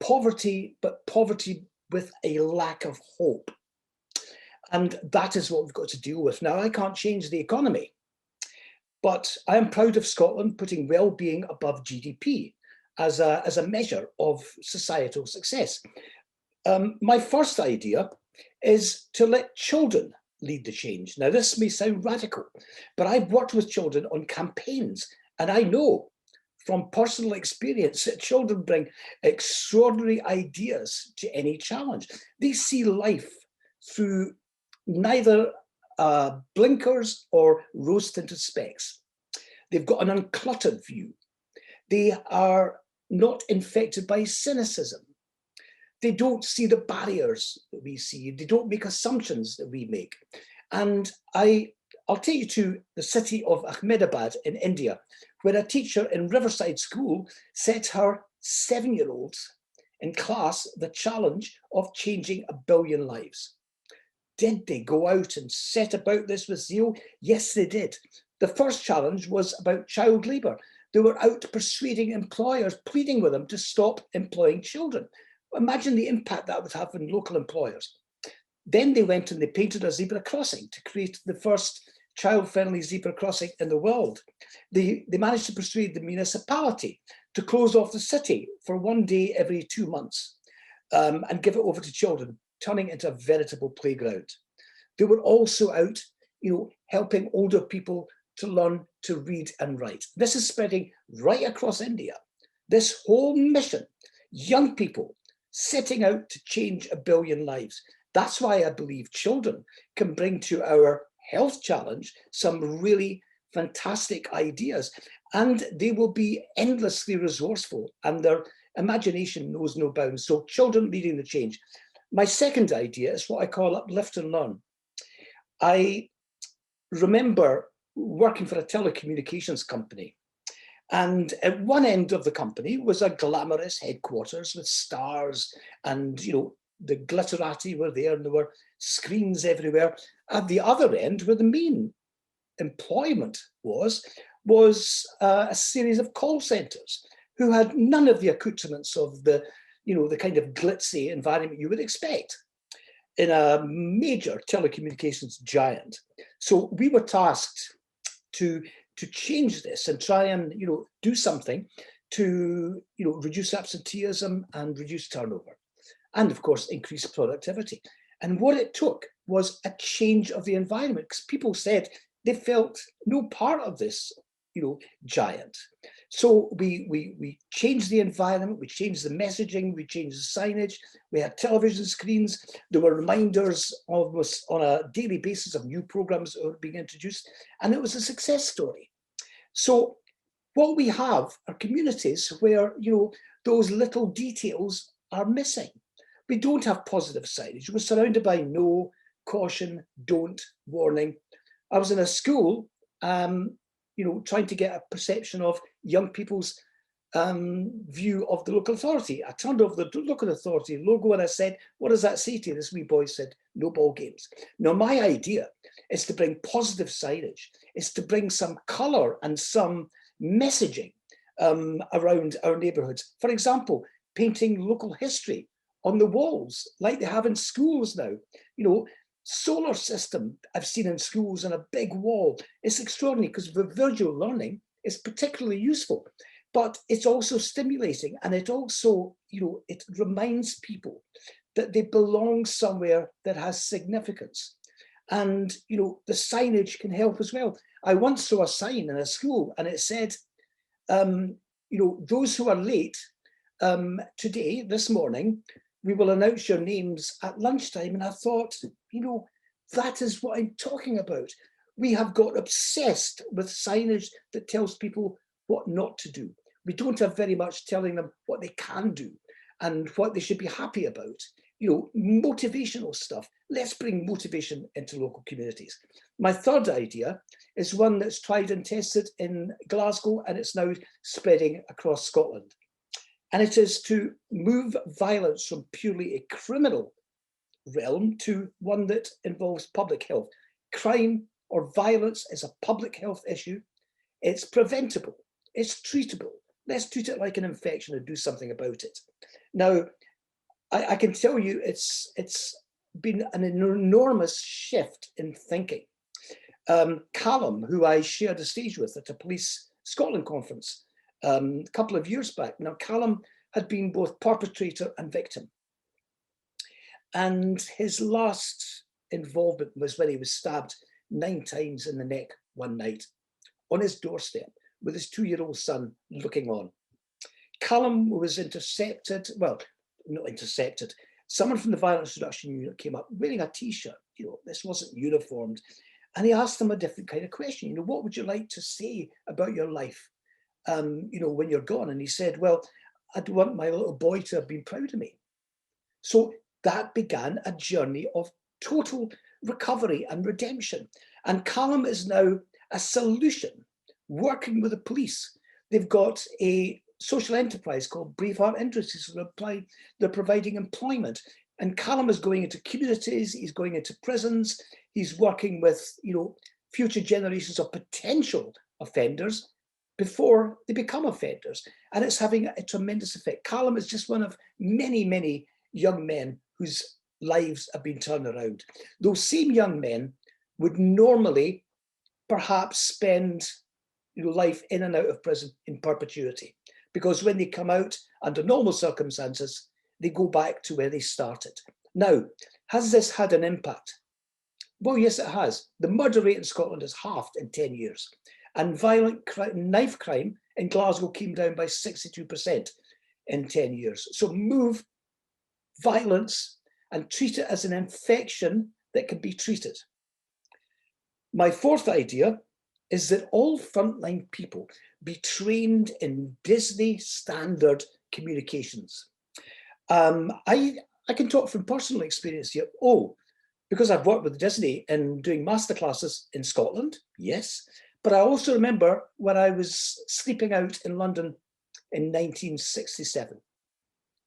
poverty, but poverty with a lack of hope. And that is what we've got to deal with. Now, I can't change the economy, but I am proud of Scotland putting well-being above GDP as a measure of societal success. My first idea is to let children lead the change. Now, this may sound radical, but I've worked with children on campaigns, and I know from personal experience that children bring extraordinary ideas to any challenge. They see life through neither blinkers or rose-tinted specs. They've got an uncluttered view. They are not infected by cynicism. They don't see the barriers that we see. They don't make assumptions that we make. And I'll take you to the city of Ahmedabad in India, where a teacher in Riverside School set her 7-year-olds in class the challenge of changing 1 billion lives. Did they go out and set about this with zeal? Yes, they did. The first challenge was about child labour. They were out persuading employers, pleading with them to stop employing children. Imagine the impact that would have on local employers. Then they went and they painted a zebra crossing to create the first child-friendly zebra crossing in the world. They managed to persuade the municipality to close off the city for 1 day every 2 months and give it over to children, turning it into a veritable playground. They were also out, you know, helping older people to learn to read and write. This is spreading right across India. This whole mission, young people setting out to change 1 billion lives. That's why I believe children can bring to our health challenge some really fantastic ideas, and they will be endlessly resourceful and their imagination knows no bounds. So children leading the change. My second idea is what I call uplift and learn. I remember working for a telecommunications company, and at one end of the company was a glamorous headquarters with stars and, you know, the glitterati were there and there were screens everywhere. At the other end, where the main employment was a series of call centers who had none of the accoutrements of the, you know, the kind of glitzy environment you would expect in a major telecommunications giant. So we were tasked to change this and try and, you know, do something to, you know, reduce absenteeism and reduce turnover, and of course increase productivity. And what it took was a change of the environment, because people said they felt no part of this, you know, giant. So we changed the environment, we changed the messaging, we changed the signage, we had television screens, there were reminders almost on a daily basis of new programs that were being introduced, and it was a success story. So what we have are communities where, you know, those little details are missing. We don't have positive signage. We're surrounded by no, caution, don't, warning. I was in a school you know, trying to get a perception of young people's view of the local authority. I turned over the local authority logo and I said, what does that say to you? This wee boy said, no ball games. Now, my idea is to bring positive signage, is to bring some colour and some messaging around our neighbourhoods. For example, painting local history on the walls like they have in schools now. You know, solar system I've seen in schools on a big wall. It's extraordinary because the visual learning is particularly useful. But it's also stimulating, and it also, you know, it reminds people that they belong somewhere that has significance. And, you know, the signage can help as well. I once saw a sign in a school and it said, you know, those who are late today, this morning, we will announce your names at lunchtime. And I thought, you know, that is what I'm talking about. We have got obsessed with signage that tells people what not to do. We don't have very much telling them what they can do and what they should be happy about. You know, motivational stuff. Let's bring motivation into local communities. My third idea is one that's tried and tested in Glasgow, and it's now spreading across Scotland. And it is to move violence from purely a criminal realm to one that involves public health. Crime or violence is a public health issue. It's preventable. It's treatable. Let's treat it like an infection and do something about it. Now, I can tell you it's been an enormous shift in thinking. Callum, who I shared a stage with at a Police Scotland conference a couple of years back. Now, Callum had been both perpetrator and victim. And his last involvement was when he was stabbed 9 times in the neck one night on his doorstep, with his 2-year-old son looking on. Callum was intercepted, well, not intercepted. Someone from the Violence Reduction Unit came up wearing a T-shirt. You know, this wasn't uniformed. And he asked them a different kind of question. You know, what would you like to say about your life, you know, when you're gone? And he said, well, I'd want my little boy to have been proud of me. So that began a journey of total recovery and redemption. And Callum is now a solution, working with the police. They've got a social enterprise called Braveheart Industries. So they're providing employment. And Callum is going into communities, he's going into prisons, he's working with, you know, future generations of potential offenders before they become offenders. And it's having a tremendous effect. Callum is just one of many, many young men whose lives have been turned around. Those same young men would normally perhaps spend, you know, life in and out of prison in perpetuity, because when they come out under normal circumstances, they go back to where they started. Now, has this had an impact? Well, yes, it has. The murder rate in Scotland has halved in 10 years. And violent knife crime in Glasgow came down by 62% in 10 years. So move violence and treat it as an infection that can be treated. My fourth idea is that all frontline people be trained in Disney standard communications. I can talk from personal experience here. Oh, because I've worked with Disney in doing masterclasses in Scotland, yes. But I also remember when I was sleeping out in London in 1967,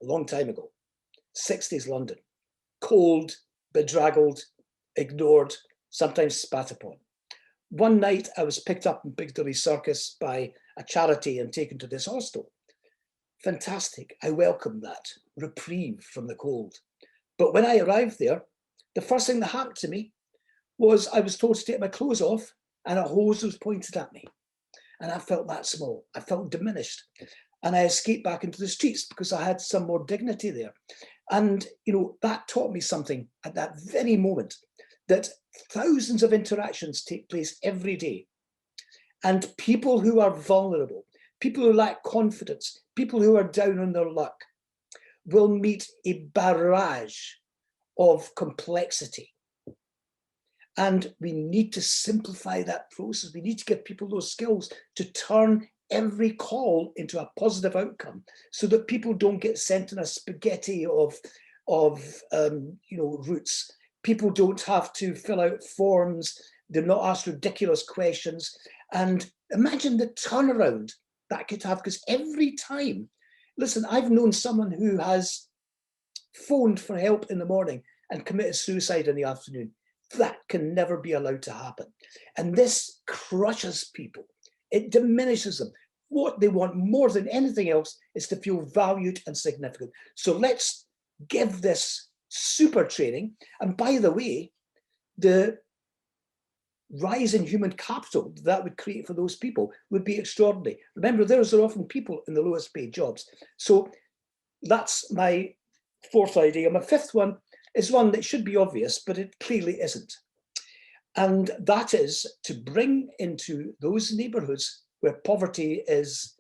a long time ago, 60s London, cold, bedraggled, ignored, sometimes spat upon. One night I was picked up in Piccadilly Circus by a charity and taken to this hostel. Fantastic, I welcomed that, reprieve from the cold. But when I arrived there, the first thing that happened to me was I was told to take my clothes off and a hose was pointed at me. And I felt that small, I felt diminished. And I escaped back into the streets because I had some more dignity there. And, you know, that taught me something at that very moment, that thousands of interactions take place every day. And people who are vulnerable, people who lack confidence, people who are down on their luck will meet a barrage of complexity. And we need to simplify that process. We need to give people those skills to turn every call into a positive outcome so that people don't get sent in a spaghetti of you know, routes. People don't have to fill out forms They're not asked ridiculous questions. And imagine the turnaround that could have, because every time, listen, I've known someone who has phoned for help in the morning and committed suicide in the afternoon. That can never be allowed to happen. And this crushes people. It diminishes them. What they want more than anything else is to feel valued and significant. So let's give this super training. And by the way, the rise in human capital that would create for those people would be extraordinary. Remember, those are often people in the lowest paid jobs. So that's my fourth idea. My fifth one is one that should be obvious, but it clearly isn't. And that is to bring into those neighborhoods where poverty is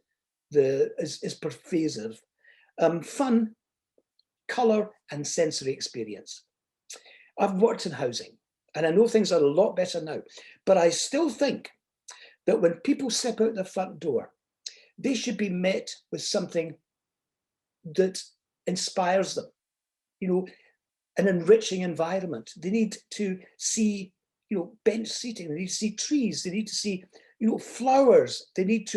pervasive, fun, color, and sensory experience. I've worked in housing, and I know things are a lot better now, but I still think that when people step out the front door, they should be met with something that inspires them, you know, an enriching environment. They need to see, you know, bench seating, they need to see trees, they need to see, you know, flowers. We need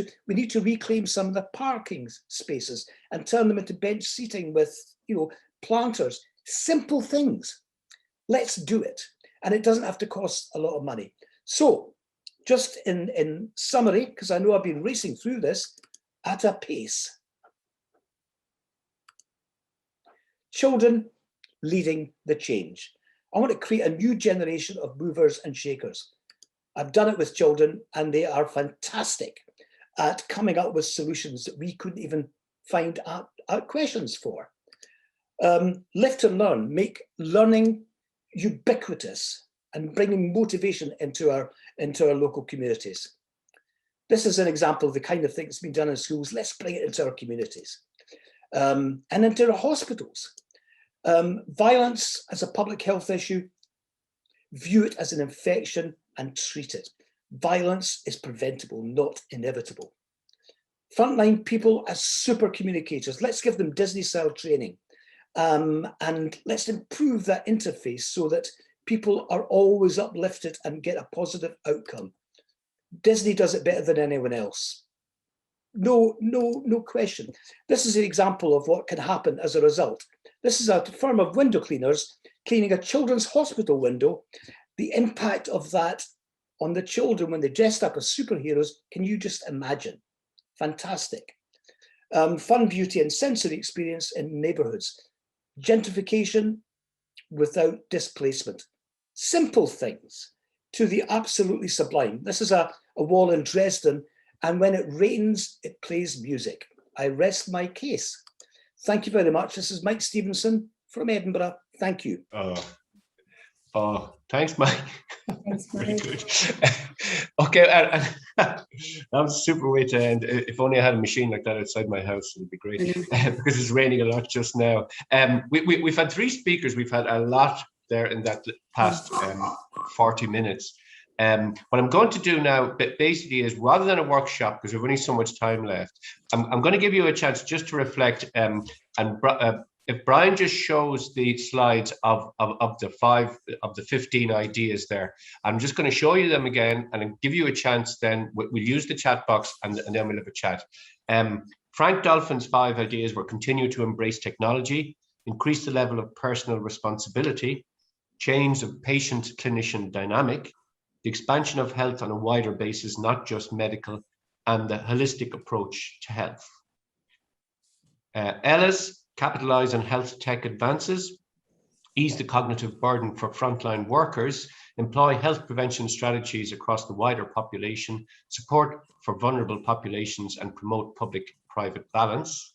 to reclaim some of the parking spaces and turn them into bench seating with, you know, planters. Simple things. Let's do it. And it doesn't have to cost a lot of money. So just in summary, because I know I've been racing through this at a pace. Children leading the change. I want to create a new generation of movers and shakers. I've done it with children, and they are fantastic at coming up with solutions that we couldn't even find out questions for. Lift and learn, make learning ubiquitous and bringing motivation into our local communities. This is an example of the kind of thing that's been done in schools. Let's bring it into our communities and into our hospitals. Violence as a public health issue, view it as an infection and treat it. Violence is preventable, not inevitable. Frontline people as super communicators, let's give them Disney-style training, and let's improve that interface so that people are always uplifted and get a positive outcome. Disney does it better than anyone else. No question. This is an example of what can happen as a result. This is a firm of window cleaners cleaning a children's hospital window. The impact of that on the children when they dressed up as superheroes, can you just imagine? Fantastic. Fun, beauty, and sensory experience in neighborhoods. Gentrification without displacement. Simple things to the absolutely sublime. This is a wall in Dresden, and when it rains, it plays music. I rest my case. Thank you very much. This is Mike Stevenson from Edinburgh. Thank you. Oh, thanks, Mike. Thanks, Very Mike. good. Okay, that was a super way to end. If only I had a machine like that outside my house, it would be great. Because it's raining a lot just now. We've had three speakers. We've had a lot there in that past 40 minutes. What I'm going to do now, basically, is rather than a workshop, because we've only so much time left, I'm going to give you a chance just to reflect. If Brian just shows the slides of the 15 ideas there, I'm just going to show you them again and give you a chance. Then we'll use the chat box and then we'll have a chat. Frank Dolphin's 5 ideas were: continue to embrace technology, increase the level of personal responsibility, change the patient-clinician dynamic, the expansion of health on a wider basis, not just medical, and the holistic approach to health. Ellis, capitalize on health tech advances, ease the cognitive burden for frontline workers, employ health prevention strategies across the wider population, support for vulnerable populations, and promote public-private balance.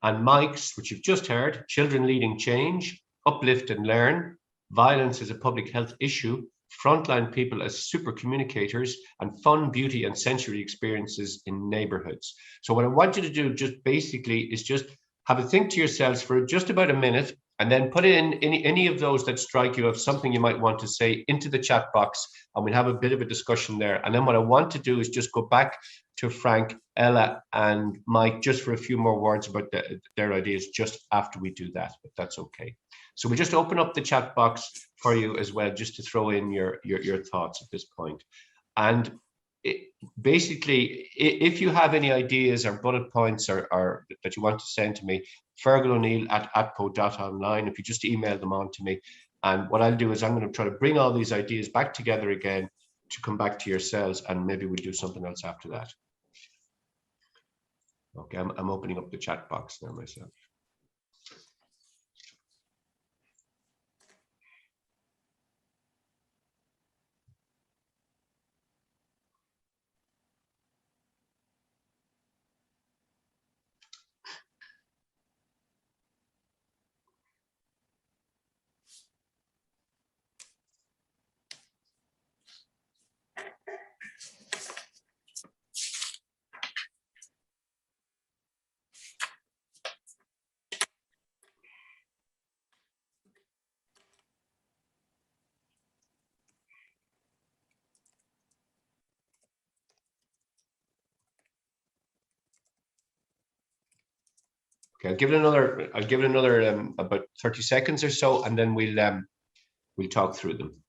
And Mike's, which you've just heard, children leading change, uplift and learn, violence as a public health issue, frontline people as super communicators, and fun, beauty, and sensory experiences in neighborhoods. So what I want you to do just basically is just have a think to yourselves for just about a minute, and then put in any of those that strike you of something you might want to say into the chat box, and we'll have a bit of a discussion there. And then what I want to do is just go back to Frank, Ella, and Mike just for a few more words about their ideas just after we do that, if that's okay. So we just open up the chat box for you as well, just to throw in your thoughts at this point. And basically, if you have any ideas or bullet points or that you want to send to me, fergal.o'neill@atpo.online, if you just email them on to me. And what I'll do is I'm going to try to bring all these ideas back together again to come back to yourselves, and maybe we'll do something else after that. Okay, I'm opening up the chat box now myself. Okay, I'll give it another about 30 seconds or so, and then we'll talk through them.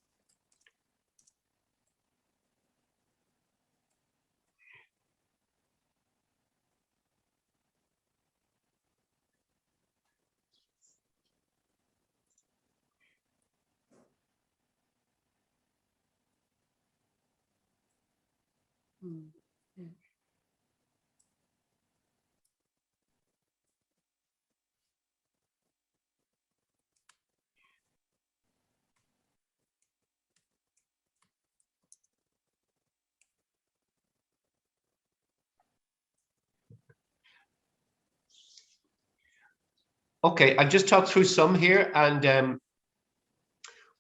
Okay, I'll just talk through some here, and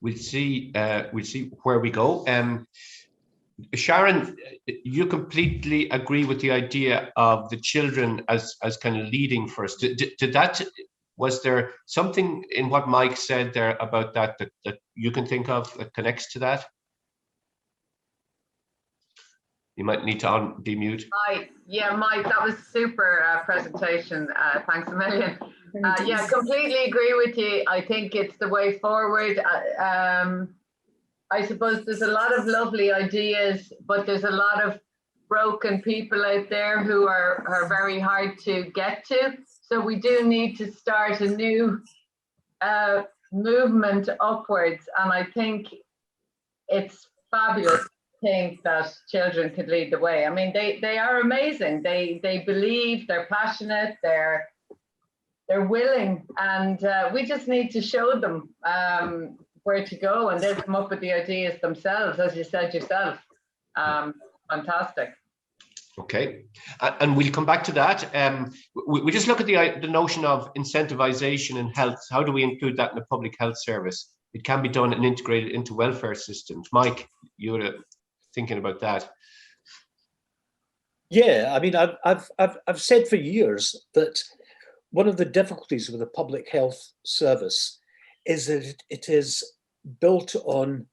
we'll see where we go. Sharon, you completely agree with the idea of the children as kind of leading first. Was there something in what Mike said there about that you can think of that connects to that? You might need to demute. Yeah, Mike, that was super presentation. Thanks a million. Yeah, completely agree with you. I think it's the way forward. I suppose there's a lot of lovely ideas, but there's a lot of broken people out there who are very hard to get to. So we do need to start a new movement upwards. And I think it's fabulous to think that children could lead the way. I mean, they are amazing. They believe, they're passionate, they're willing, and we just need to show them where to go, and they'll come up with the ideas themselves, as you said yourself. Fantastic. Okay, and we'll come back to that. We just look at the notion of incentivization in health. How do we include that in the public health service? It can be done and integrated into welfare systems. Mike, you were thinking about that. Yeah, I mean, I've said for years that one of the difficulties with the public health service is that it is built on,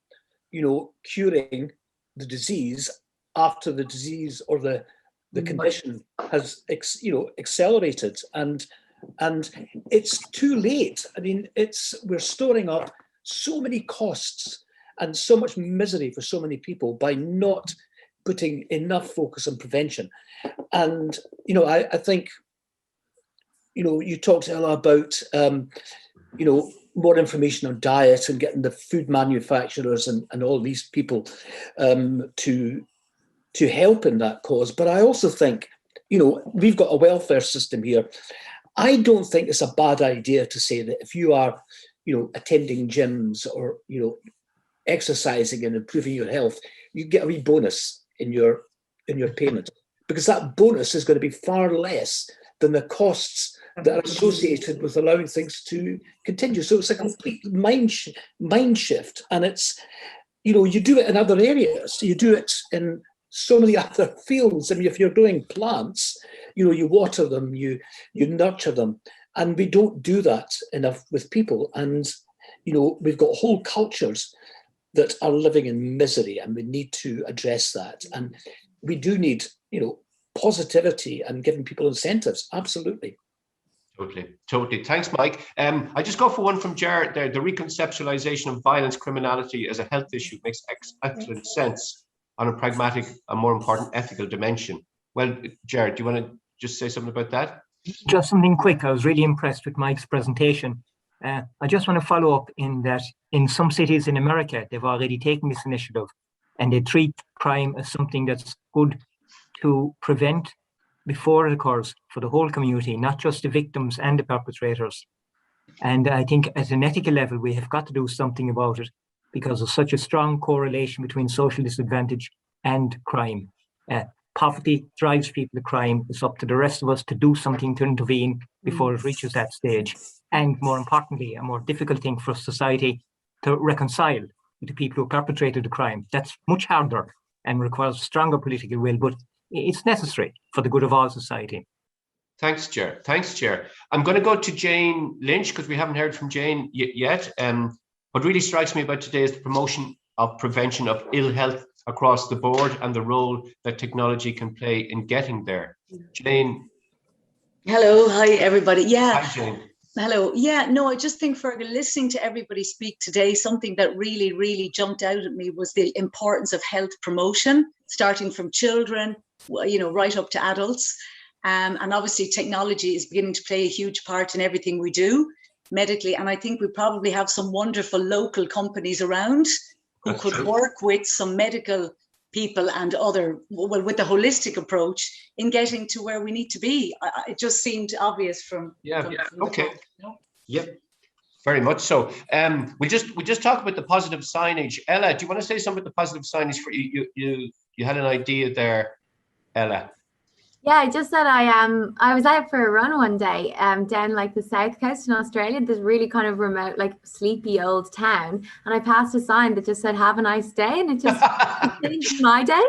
curing the disease after the disease or the condition has, accelerated, and it's too late. I mean, we're storing up so many costs and so much misery for so many people by not putting enough focus on prevention. And I think, you talked, Ella, about more information on diet and getting the food manufacturers and all these people to help in that cause. But I also think, we've got a welfare system here. I don't think it's a bad idea to say that if you are, attending gyms or, exercising and improving your health, you get a wee bonus in your payment, because that bonus is going to be far less than the costs that are associated with allowing things to continue. So it's a complete mind shift, and it's, you do it in other areas. You do it in so many other fields. I mean, if you're growing plants, you water them, you nurture them, and we don't do that enough with people. And we've got whole cultures that are living in misery, and we need to address that. And we do need, positivity and giving people incentives. Absolutely. Totally. Thanks, Mike. I just go for one from Jared there. The reconceptualization of violence, criminality as a health issue makes excellent sense on a pragmatic and, more important, ethical dimension. Well, Jared, do you want to just say something about that? Just something quick. I was really impressed with Mike's presentation. I just want to follow up in that in some cities in America, they've already taken this initiative and they treat crime as something that's good to prevent before it occurs for the whole community, not just the victims and the perpetrators. And I think at an ethical level, we have got to do something about it because there's such a strong correlation between social disadvantage and crime. Poverty drives people to crime. It's up to the rest of us to do something to intervene before it reaches that stage. And more importantly, a more difficult thing for society to reconcile with the people who perpetrated the crime. That's much harder and requires stronger political will, but it's necessary for the good of all society. Thanks, Chair. I'm going to go to Jane Lynch because we haven't heard from Jane yet. What really strikes me about today is the promotion of prevention of ill health across the board and the role that technology can play in getting there. Jane. Hello, hi everybody. Yeah. Hi, Jane. Hello. Yeah, no, I just think, Fergal, listening to everybody speak today, something that really, really jumped out at me was the importance of health promotion, starting from children, right up to adults. And obviously technology is beginning to play a huge part in everything we do medically. And I think we probably have some wonderful local companies around who could work with some medical people and with the holistic approach in getting to where we need to be. It just seemed obvious from okay. Yep, very much so. We just talked about the positive signage. Ella, do you want to say something about the positive signage? For you had an idea there, Ella. Yeah, I just said I was out for a run one day down like the south coast in Australia, this really kind of remote, like sleepy old town, and I passed a sign that just said "Have a nice day," and it just changed my day.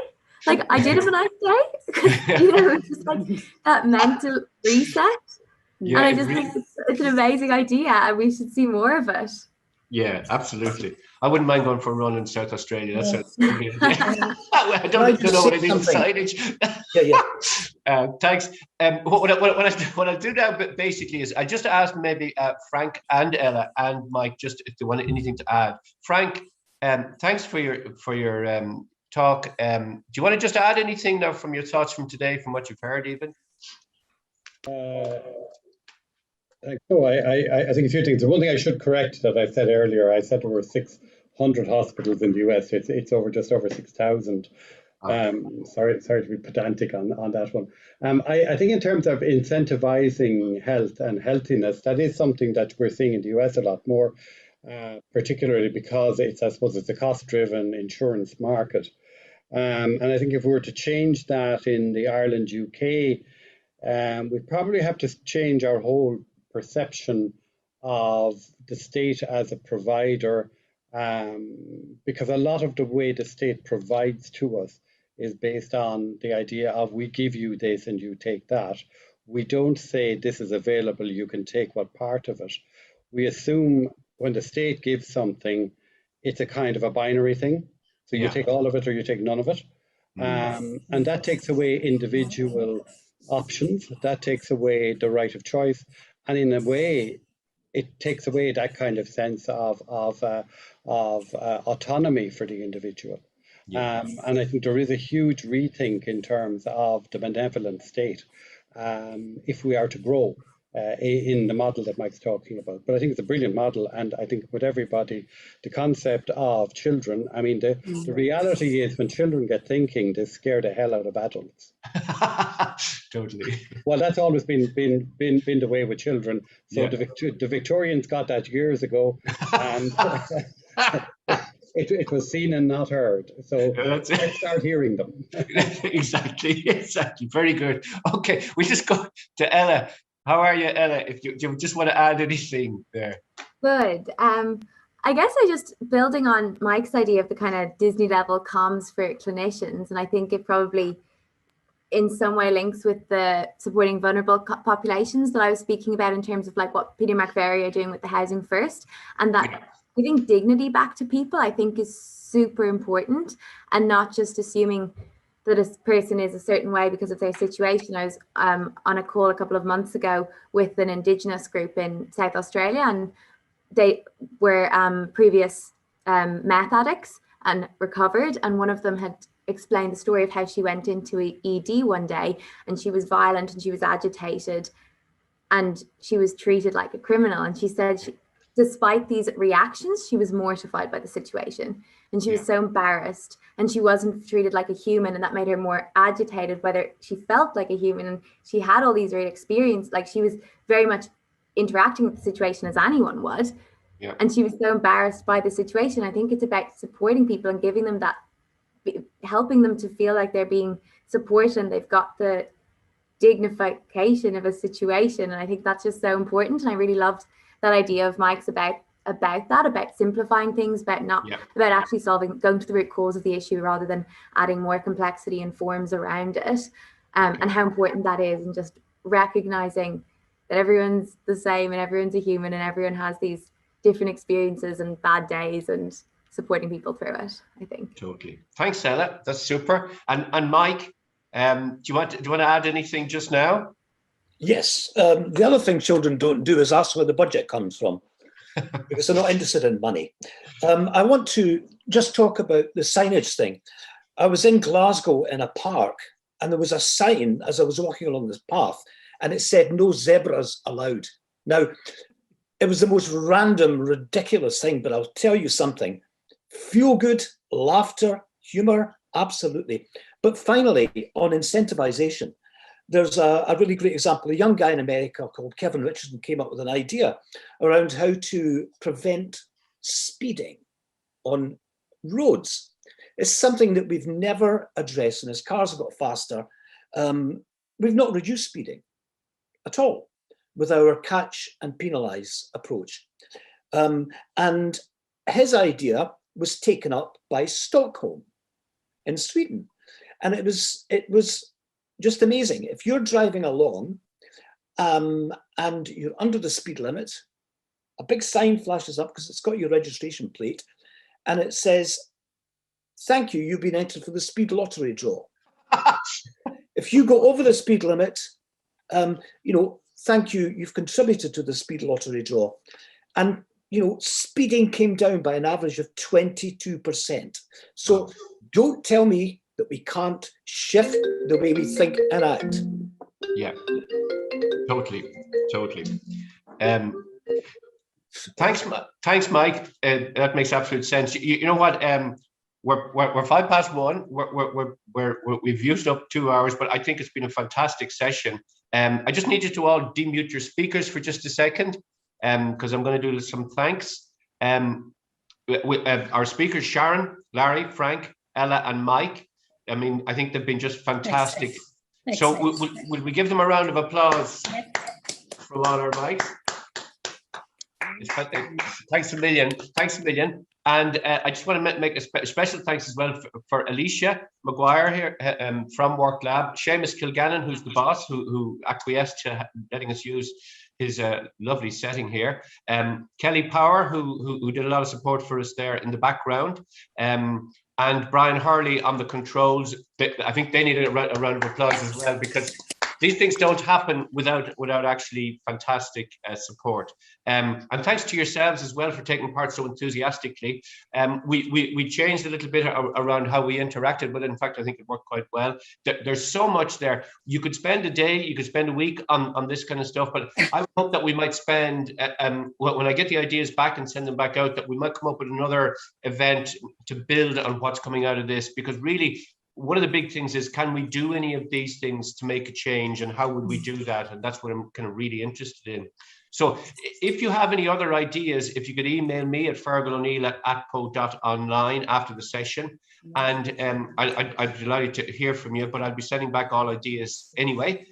Like I did have a nice day because it's just like that mental reset. Yeah, and I just think it's an amazing idea, and we should see more of it. Yeah, absolutely. I wouldn't mind going for a run in South Australia. That's I don't know what I mean with signage. Thanks. What I'll do now basically is I just ask maybe Frank and Ella and Mike just if they want anything to add. Frank, thanks for your talk. Do you want to just add anything now from your thoughts from today, from what you've heard even? I think a few things. The one thing I should correct that I said earlier, I said there were 600 hospitals in the US. It's just over 6,000. Sorry to be pedantic on that one. I think in terms of incentivizing health and healthiness, that is something that we're seeing in the US a lot more, particularly because I suppose it's a cost-driven insurance market. And I think if we were to change that in the Ireland, UK, we probably have to change our whole perception of the state as a provider, because a lot of the way the state provides to us is based on the idea of we give you this and you take that. We don't say this is available, you can take what part of it. We assume when the state gives something, it's a kind of a binary thing. So you take all of it or you take none of it. And that takes away individual options. That takes away the right of choice. And in a way, it takes away that kind of sense of autonomy for the individual. And I think there is a huge rethink in terms of the benevolent state if we are to grow in the model that Mike's talking about. But I think it's a brilliant model, and I think with everybody, the concept of children, I mean, the reality is when children get thinking, they scare the hell out of adults. Totally. Well, that's always been the way with children. So the Victorians got that years ago, and it was seen and not heard. So let's start hearing them. Exactly. Very good. Okay, we just go to Ella. How are you, Ella? If you just want to add anything there. Good. I guess I just building on Mike's idea of the kind of Disney level comms for clinicians, and I think it probably in some way links with the supporting vulnerable populations that I was speaking about in terms of like what Peter McVeary are doing with the Housing First, and that giving dignity back to people I think is super important, and not just assuming that a person is a certain way because of their situation. I was on a call a couple of months ago with an Indigenous group in South Australia, and they were previous meth addicts and recovered, and one of them had explained the story of how she went into ED one day and she was violent and she was agitated and she was treated like a criminal. And she said despite these reactions, she was mortified by the situation and she was so embarrassed and she wasn't treated like a human, and that made her more agitated, whether she felt like a human. And she had all these great experiences, like she was very much interacting with the situation as anyone would. Yeah. And she was so embarrassed by the situation. I think it's about supporting people and giving them that, helping them to feel like they're being supported and they've got the dignification of a situation. And I think that's just so important. And I really loved that idea of Mike's about that, about simplifying things, about about actually going to the root cause of the issue rather than adding more complexity and forms around it, and how important that is, and just recognizing that everyone's the same and everyone's a human and everyone has these different experiences and bad days, and supporting people through it, I think. Totally. Thanks, Ella. That's super. And Mike, do you want to add anything just now? Yes. The other thing children don't do is ask where the budget comes from, because they're not interested in money. I want to just talk about the signage thing. I was in Glasgow in a park, and there was a sign as I was walking along this path, and it said no zebras allowed. Now, it was the most random, ridiculous thing, but I'll tell you something. Feel good, laughter, humor, absolutely. But finally, on incentivization, there's a really great example. A young guy in America called Kevin Richardson came up with an idea around how to prevent speeding on roads. It's something that we've never addressed, and as cars have got faster, we've not reduced speeding at all with our catch and penalize approach. And his idea was taken up by Stockholm in Sweden. And it was just amazing. If you're driving along and you're under the speed limit, a big sign flashes up because it's got your registration plate, and it says, "Thank you, you've been entered for the speed lottery draw." If you go over the speed limit, thank you, you've contributed to the speed lottery draw. And speeding came down by an average of 22%. So don't tell me that we can't shift the way we think and act. Yeah, totally. Thanks, Mike. That makes absolute sense. You know what? We're 1:05. We've used up 2 hours, but I think it's been a fantastic session. I just need you to all demute your speakers for just a second, because I'm going to do some thanks. Our speakers, Sharon, Larry, Frank, Ella, and Mike. I mean, I think they've been just fantastic. So will we give them a round of applause from all our mics? Thanks a million. And I just want to make a special thanks as well for Alicia Maguire here from workLAB, Seamus Kilgannon, who's the boss, who acquiesced to letting us use his lovely setting here. Kelly Power, who did a lot of support for us there in the background. And Brian Hurley on the controls. I think they needed a round of applause as well, because these things don't happen without actually fantastic support. And thanks to yourselves as well for taking part so enthusiastically. We changed a little bit around how we interacted, but in fact, I think it worked quite well. There's so much there. You could spend a day, you could spend a week on this kind of stuff, but I hope that we might spend, when I get the ideas back and send them back out, that we might come up with another event to build on what's coming out of this, because really, one of the big things is, can we do any of these things to make a change, and how would we do that? And that's what I'm kind of really interested in. So if you have any other ideas, if you could email me at fergalO'Neill@atpo.online after the session, and I'd be delighted to hear from you, but I'll be sending back all ideas anyway.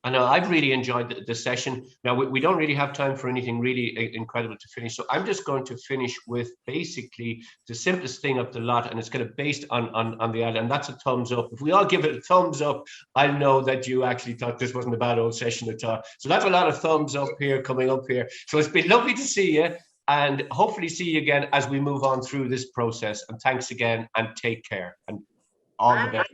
I know I've really enjoyed the session. Now, we don't really have time for anything really incredible to finish. So I'm just going to finish with basically the simplest thing of the lot, and it's kind of based on the ad, and that's a thumbs up. If we all give it a thumbs up, I'll know that you actually thought this wasn't a bad old session at all. So that's a lot of thumbs up here coming up here. So it's been lovely to see you, and hopefully see you again as we move on through this process. And thanks again, and take care. And All the best.